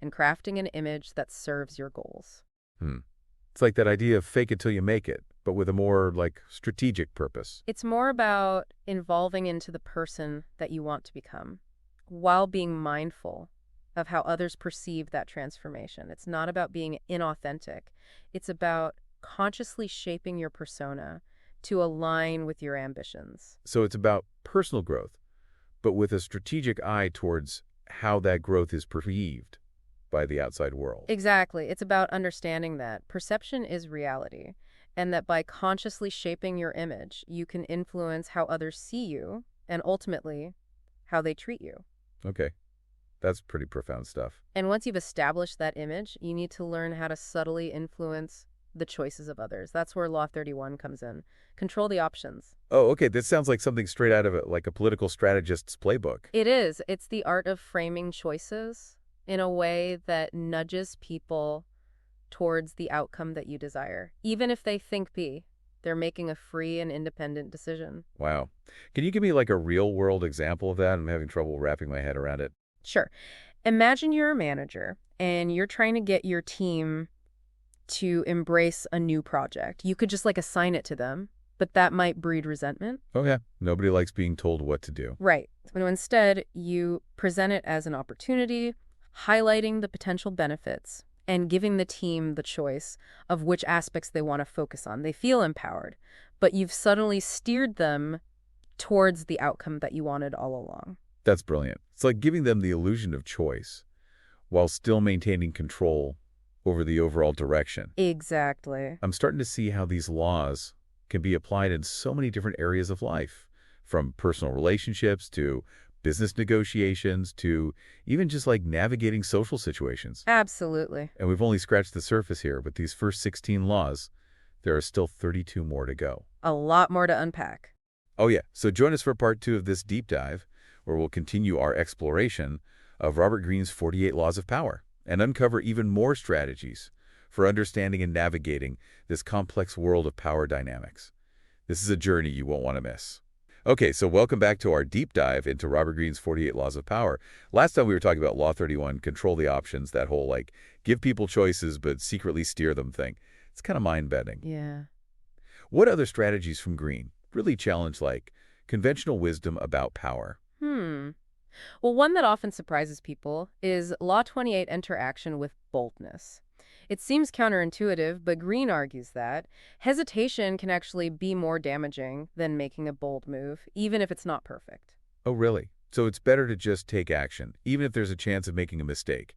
and crafting an image that serves your goals. It's like that idea of fake it till you make it, but with a more like strategic purpose. It's more about evolving into the person that you want to become while being mindful of how others perceive that transformation. It's not about being inauthentic. It's about consciously shaping your persona to align with your ambitions. So it's about personal growth, but with a strategic eye towards how that growth is perceived by the outside world. Exactly. It's about understanding that perception is reality, and that by consciously shaping your image, you can influence how others see you and ultimately how they treat you. Okay. That's pretty profound stuff. And once you've established that image, you need to learn how to subtly influence the choices of others. That's where Law 31 comes in. Control the options. Oh, okay. This sounds like something straight out of like a political strategist's playbook. It is. It's the art of framing choices in a way that nudges people towards the outcome that you desire. Even if they think B, they're making a free and independent decision. Wow. Can you give me like a real-world example of that? I'm having trouble wrapping my head around it. Sure. Imagine you're a manager and you're trying to get your team to embrace a new project. You could just like assign it to them, but that might breed resentment. Oh, yeah. Nobody likes being told what to do. Right. So instead, you present it as an opportunity, highlighting the potential benefits and giving the team the choice of which aspects they want to focus on. They feel empowered, but you've subtly steered them towards the outcome that you wanted all along. That's brilliant. It's like giving them the illusion of choice while still maintaining control over the overall direction. Exactly. I'm starting to see how these laws can be applied in so many different areas of life, from personal relationships to business negotiations to even just like navigating social situations. Absolutely. And we've only scratched the surface here with these first 16 laws. There are still 32 more to go. A lot more to unpack. Oh yeah, so join us for part 2 of this deep dive, where we'll continue our exploration of Robert Greene's 48 Laws of Power and uncover even more strategies for understanding and navigating this complex world of power dynamics. This is a journey you won't want to miss. Okay, so welcome back to our deep dive into Robert Greene's 48 Laws of Power. Last time we were talking about Law 31, control the options, that whole like give people choices but secretly steer them thing. It's kind of mind-bending. Yeah. What other strategies from Greene really challenge like conventional wisdom about power? Well, one that often surprises people is Law 28, enter action with boldness. It seems counterintuitive, but Greene argues that hesitation can actually be more damaging than making a bold move, even if it's not perfect. Oh, really? So it's better to just take action, even if there's a chance of making a mistake,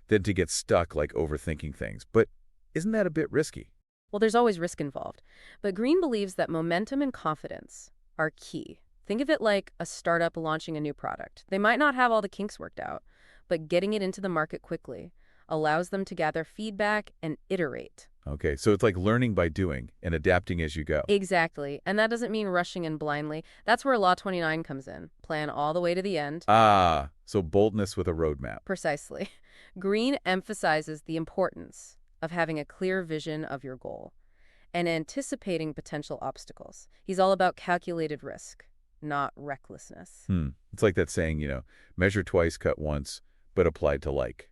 than to get stuck like overthinking things. But isn't that a bit risky? Well, there's always risk involved, but Greene believes that momentum and confidence are key. Think of it like a startup launching a new product. They might not have all the kinks worked out, but getting it into the market quickly allows them to gather feedback and iterate. Okay, so it's like learning by doing and adapting as you go. Exactly. And that doesn't mean rushing in blindly. That's where Law 29 comes in. Plan all the way to the end. Ah, so boldness with a roadmap. Precisely. Greene emphasizes the importance of having a clear vision of your goal and anticipating potential obstacles. He's all about calculated risk, not recklessness. It's like that saying, measure twice, cut once, but applied to like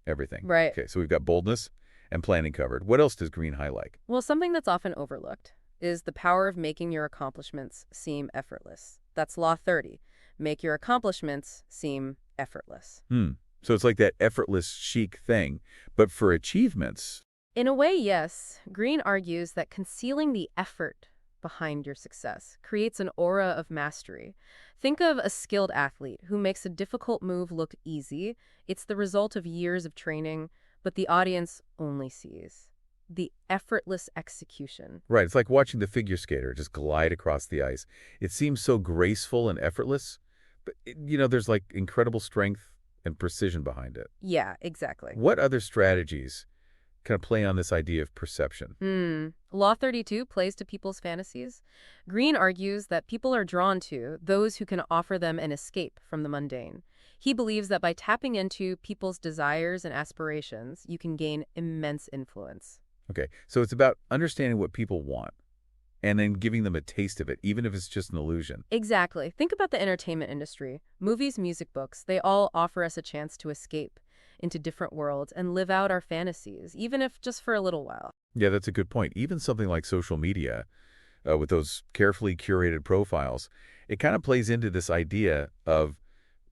everything. Right. Okay, so we've got boldness and planning covered. What else does Greene highlight? Well, something that's often overlooked is the power of making your accomplishments seem effortless. That's Law 30. Make your accomplishments seem effortless. So it's like that effortless chic thing, but for achievements. In a way, yes. Greene argues that concealing the effort behind your success creates an aura of mastery. Think of a skilled athlete who makes a difficult move look easy. It's the result of years of training, but the audience only sees the effortless execution. Right, it's like watching the figure skater just glide across the ice. It seems so graceful and effortless, but, there's like incredible strength and precision behind it. Yeah, exactly. What other strategies kind of play on this idea of perception? Law 32 plays to people's fantasies. Greene argues that people are drawn to those who can offer them an escape from the mundane. He believes that by tapping into people's desires and aspirations, you can gain immense influence. Okay, so it's about understanding what people want and then giving them a taste of it, even if it's just an illusion. Exactly. Think about the entertainment industry. Movies, music, books, they all offer us a chance to escape into different worlds and live out our fantasies, even if just for a little while. Yeah, that's a good point. Even something like social media, with those carefully curated profiles, it kind of plays into this idea of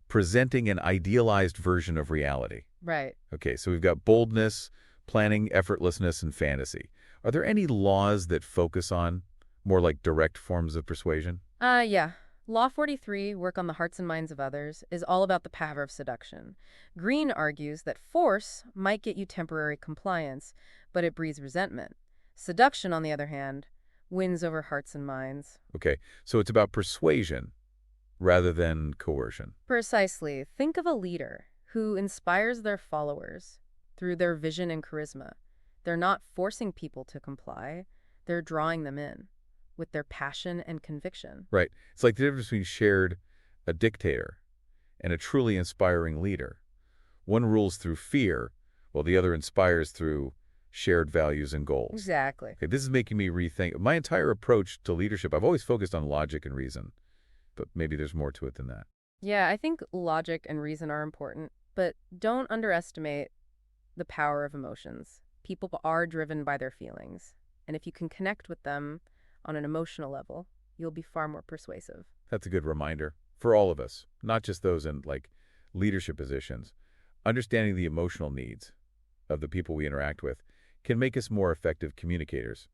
presenting an idealized version of reality. Right. Okay, so we've got boldness, planning, effortlessness, and fantasy. Are there any laws that focus on more like direct forms of persuasion? Yeah. Law 43, work on the hearts and minds of others, is all about the power of seduction. Greene argues that force might get you temporary compliance, but it breeds resentment. Seduction, on the other hand, wins over hearts and minds. Okay, so it's about persuasion rather than coercion. Precisely. Think of a leader who inspires their followers through their vision and charisma. They're not forcing people to comply. They're drawing them in with their passion and conviction. Right. It's like the difference between a dictator and a truly inspiring leader. One rules through fear, while the other inspires through shared values and goals. Exactly. Okay, this is making me rethink my entire approach to leadership. I've always focused on logic and reason, but maybe there's more to it than that. Yeah, I think logic and reason are important, but don't underestimate the power of emotions. People are driven by their feelings, and if you can connect with them on an emotional level, you'll be far more persuasive. That's a good reminder for all of us, not just those in leadership positions. Understanding the emotional needs of the people we interact with can make us more effective communicators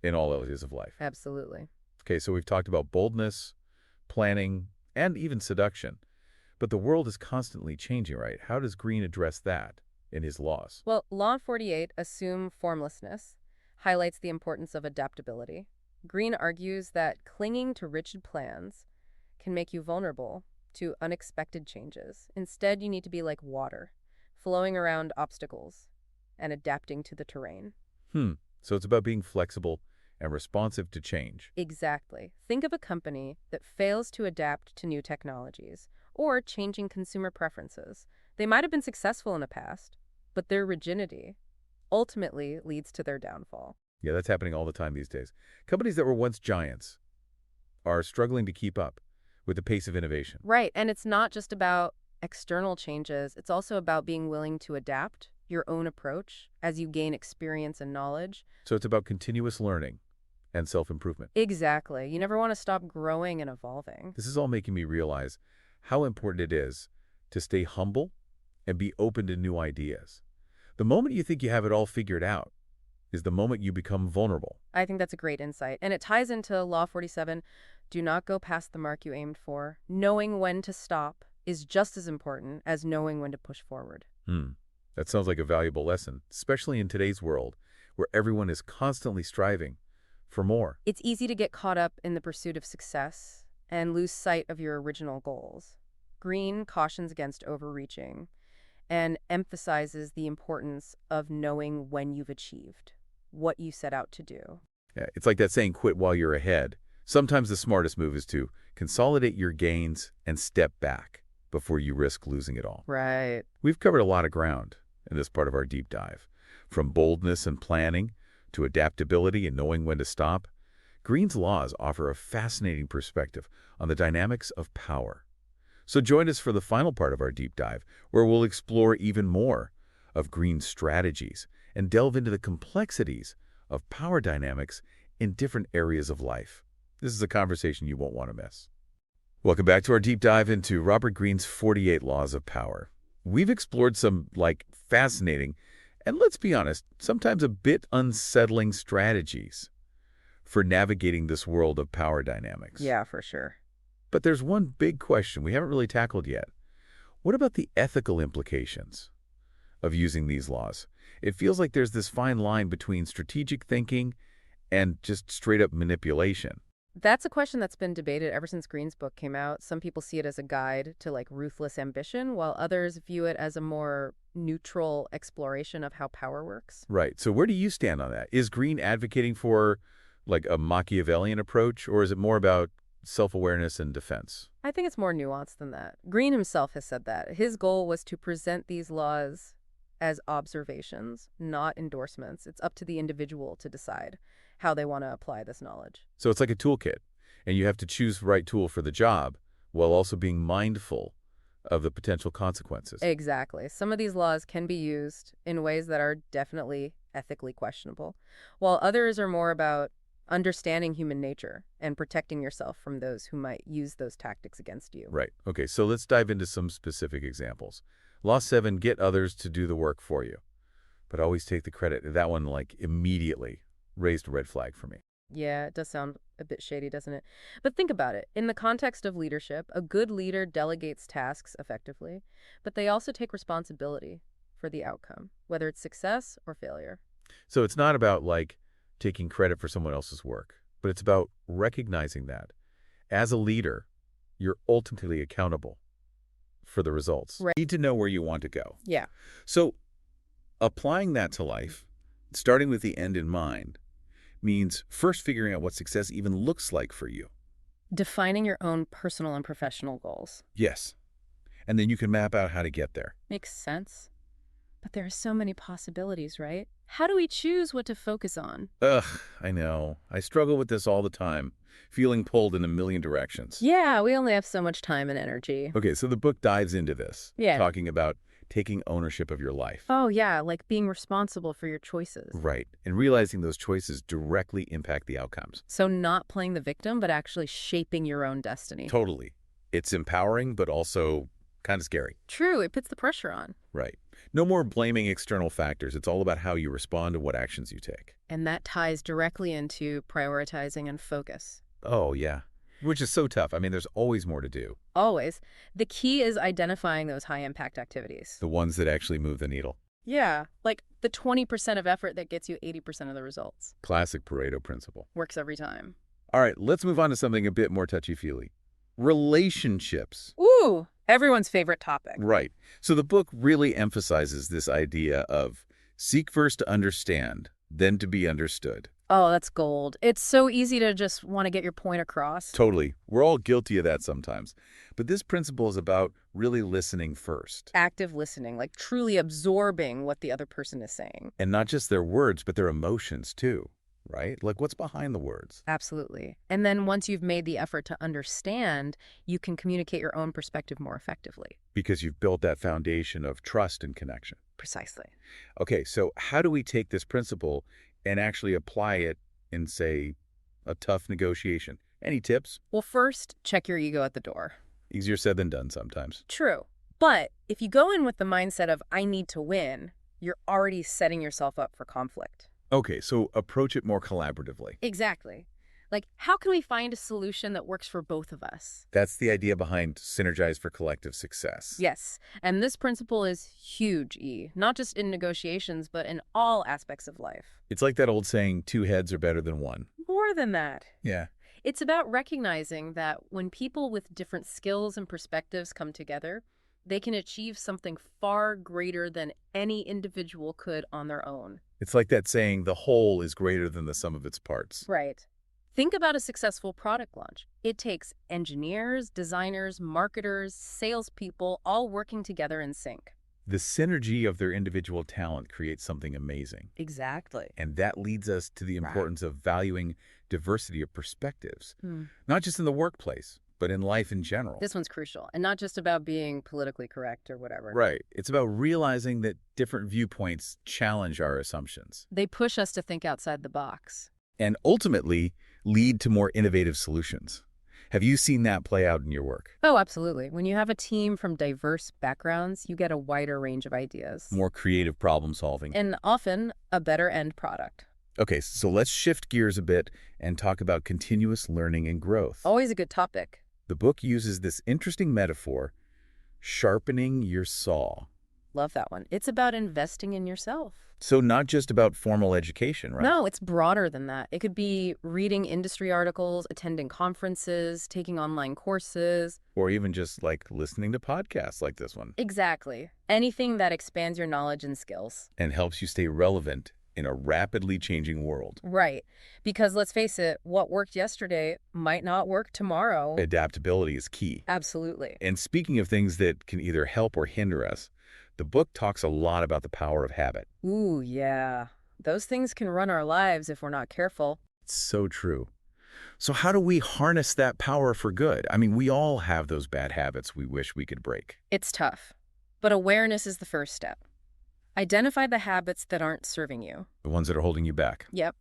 in all areas of life. Absolutely. Okay, so we've talked about boldness, planning, and even seduction. But the world is constantly changing, right? How does Greene address that? in his laws? Well, Law 48, assume formlessness, highlights the importance of adaptability. Green argues that clinging to rigid plans can make you vulnerable to unexpected changes. Instead, you need to be like water, flowing around obstacles and adapting to the terrain. So it's about being flexible and responsive to change. Exactly. Think of a company that fails to adapt to new technologies or changing consumer preferences. They might have been successful in the past, but their rigidity ultimately leads to their downfall. Yeah, that's happening all the time these days. Companies that were once giants are struggling to keep up with the pace of innovation. Right, and it's not just about external changes. It's also about being willing to adapt your own approach as you gain experience and knowledge. So it's about continuous learning and self-improvement. Exactly. You never want to stop growing and evolving. This is all making me realize how important it is to stay humble and be open to new ideas. The moment you think you have it all figured out is the moment you become vulnerable. I think that's a great insight. And it ties into Law 47. Do not go past the mark you aimed for. Knowing when to stop is just as important as knowing when to push forward. That sounds like a valuable lesson, especially in today's world where everyone is constantly striving for more. It's easy to get caught up in the pursuit of success and lose sight of your original goals. Green cautions against overreaching and emphasizes the importance of knowing when you've achieved what you set out to do. Yeah, it's like that saying, quit while you're ahead. Sometimes the smartest move is to consolidate your gains and step back before you risk losing it all. Right. We've covered a lot of ground in this part of our deep dive, from boldness and planning to adaptability and knowing when to stop. Green's laws offer a fascinating perspective on the dynamics of power. So join us for the final part of our deep dive, where we'll explore even more of Green's strategies and delve into the complexities of power dynamics in different areas of life. This is a conversation you won't want to miss. Welcome back to our deep dive into Robert Greene's 48 Laws of Power. We've explored some, fascinating, and let's be honest, sometimes a bit unsettling strategies for navigating this world of power dynamics. Yeah, for sure. But there's one big question we haven't really tackled yet. What about the ethical implications of using these laws? It feels like there's this fine line between strategic thinking and just straight-up manipulation. That's a question that's been debated ever since Green's book came out. Some people see it as a guide to ruthless ambition, while others view it as a more neutral exploration of how power works. Right. So where do you stand on that? Is Green advocating for a Machiavellian approach, or is it more about self-awareness and defense? I think it's more nuanced than that. Green himself has said that. His goal was to present these laws as observations, not endorsements. It's up to the individual to decide how they want to apply this knowledge. So it's like a toolkit, and you have to choose the right tool for the job while also being mindful of the potential consequences. Exactly. Some of these laws can be used in ways that are definitely ethically questionable, while others are more about understanding human nature and protecting yourself from those who might use those tactics against you. Right. Okay, so let's dive into some specific examples. Law 7, get others to do the work for you, but always take the credit. That one, immediately raised a red flag for me. Yeah, it does sound a bit shady, doesn't it? But think about it. In the context of leadership, a good leader delegates tasks effectively, but they also take responsibility for the outcome, whether it's success or failure. So it's not about, taking credit for someone else's work, but it's about recognizing that as a leader, you're ultimately accountable for the results. Right. You need to know where you want to go. Yeah. So applying that to life, starting with the end in mind, means first figuring out what success even looks like for you. Defining your own personal and professional goals. Yes. And then you can map out how to get there. Makes sense. But there are so many possibilities, right? How do we choose what to focus on? Ugh, I know. I struggle with this all the time, feeling pulled in a million directions. Yeah, we only have so much time and energy. Okay, so the book dives into this, Yeah. talking about taking ownership of your life. Oh, yeah, like being responsible for your choices. Right, and realizing those choices directly impact the outcomes. So not playing the victim, but actually shaping your own destiny. Totally. It's empowering, but also kind of scary. True, it puts the pressure on. Right. No more blaming external factors. It's all about how you respond and what actions you take. And that ties directly into prioritizing and focus. Oh, yeah. Which is so tough. I mean, there's always more to do. Always. The key is identifying those high-impact activities. The ones that actually move the needle. Yeah, like the 20% of effort that gets you 80% of the results. Classic Pareto principle. Works every time. All right, let's move on to something a bit more touchy-feely. Relationships. Ooh, everyone's favorite topic. Right. So the book really emphasizes this idea of seek first to understand, then to be understood. Oh, that's gold. It's so easy to just want to get your point across. Totally. We're all guilty of that sometimes. But this principle is about really listening first. Active listening, like truly absorbing what the other person is saying. And not just their words, but their emotions too, right? Like what's behind the words. Absolutely. And then once you've made the effort to understand, you can communicate your own perspective more effectively. Because you've built that foundation of trust and connection. Precisely. Okay, so how do we take this principle and actually apply it in, say, a tough negotiation? Any tips? Well, first, check your ego at the door. Easier said than done sometimes. True. But if you go in with the mindset of, I need to win, you're already setting yourself up for conflict. Okay, so approach it more collaboratively. Exactly. Like, how can we find a solution that works for both of us? That's the idea behind synergize for collective success. Yes, and this principle is huge, E. Not just in negotiations, but in all aspects of life. It's like that old saying, two heads are better than one. More than that. Yeah. It's about recognizing that when people with different skills and perspectives come together, they can achieve something far greater than any individual could on their own. It's like that saying, the whole is greater than the sum of its parts. Right. Think about a successful product launch. It takes engineers, designers, marketers, salespeople, all working together in sync. The synergy of their individual talent creates something amazing. Exactly. And that leads us to the importance of valuing diversity of perspectives, Hmm. not just in the workplace, but in life in general. This one's crucial, and not just about being politically correct or whatever. Right. It's about realizing that different viewpoints challenge our assumptions They push us to think outside the box. and ultimately lead to more innovative solutions. Have you seen that play out in your work? Oh, absolutely. When you have a team from diverse backgrounds, you get a wider range of ideas. More creative problem solving. And often a better end product. Okay, so let's shift gears a bit and talk about continuous learning and growth. Always a good topic. The book uses this interesting metaphor, sharpening your saw. Love that one. It's about investing in yourself. So not just about formal education, right? No, it's broader than that. It could be reading industry articles, attending conferences, taking online courses. Or even just like listening to podcasts like this one. Exactly. Anything that expands your knowledge and skills. And helps you stay relevant in a rapidly changing world. Right. Because let's face it, what worked yesterday might not work tomorrow. Adaptability is key. Absolutely. And speaking of things that can either help or hinder us, the book talks a lot about the power of habit. Ooh, yeah. Those things can run our lives if we're not careful. It's so true. So how do we harness that power for good? I mean, we all have those bad habits we wish we could break. It's tough, but awareness is the first step. Identify the habits that aren't serving you. The ones that are holding you back. Yep.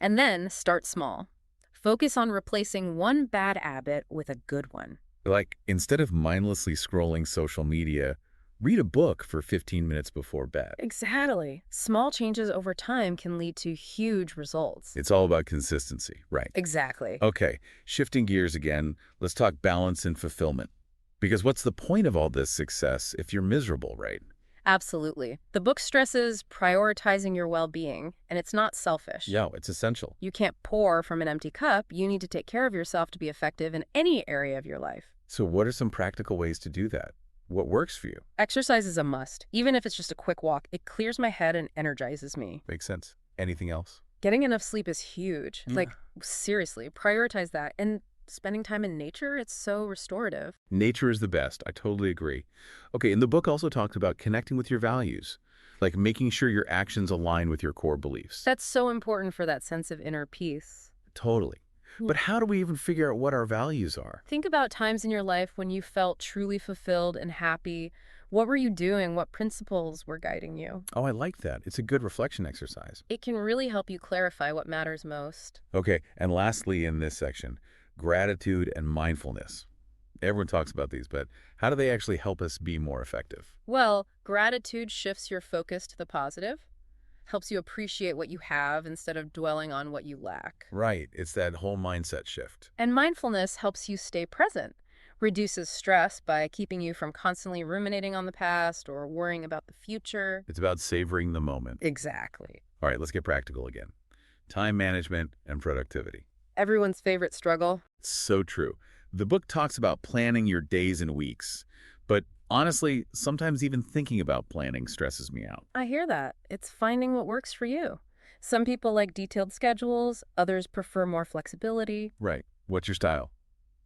And then start small. Focus on replacing one bad habit with a good one. Like, instead of mindlessly scrolling social media, read a book for 15 minutes before bed. Exactly. Small changes over time can lead to huge results. It's all about consistency, right? Exactly. Okay, shifting gears again, let's talk balance and fulfillment. Because what's the point of all this success if you're miserable, right? Absolutely. The book stresses prioritizing your well-being, and it's not selfish. Yeah, it's essential. You can't pour from an empty cup. You need to take care of yourself to be effective in any area of your life. So what are some practical ways to do that? What works for you? Exercise is a must. Even if it's just a quick walk, it clears my head and energizes me. Makes sense. Anything else? Getting enough sleep is huge. Yeah. Like, seriously, prioritize that. And spending time in nature, it's so restorative. Nature is the best. I totally agree. Okay, and the book also talks about connecting with your values, like making sure your actions align with your core beliefs. That's so important for that sense of inner peace. Totally. But how do we even figure out what our values are? Think about times in your life when you felt truly fulfilled and happy. What were you doing? What principles were guiding you? Oh, I like that. It's a good reflection exercise. It can really help you clarify what matters most. Okay, and lastly in this section, gratitude and mindfulness. Everyone talks about these, but how do they actually help us be more effective? Well, gratitude shifts your focus to the positive, helps you appreciate what you have instead of dwelling on what you lack. Right, it's that whole mindset shift. And mindfulness helps you stay present, Reduces stress by keeping you from constantly ruminating on the past or worrying about the future. It's about savoring the moment. Exactly. All right, let's get practical again. Time management and productivity. Everyone's favorite struggle. It's so true. The book talks about planning your days and weeks, but honestly, sometimes even thinking about planning stresses me out. I hear that. It's finding what works for you. Some people like detailed schedules, others prefer more flexibility. Right. What's your style?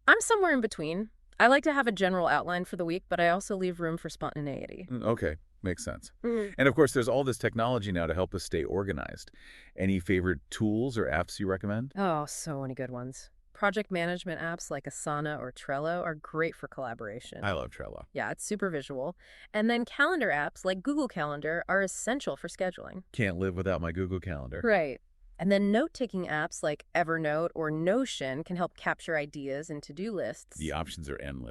I'm somewhere in between. I like to have a general outline for the week, but I also leave room for spontaneity. Okay, makes sense. Mm. And of course, there's all this technology now to help us stay organized. Any favorite tools or apps you recommend? Oh, so many good ones. Project management apps like Asana or Trello are great for collaboration. I love Trello. Yeah, it's super visual. And then calendar apps like Google Calendar are essential for scheduling. Can't live without my Google Calendar. Right. And then note-taking apps like Evernote or Notion can help capture ideas and to-do lists. The options are endless.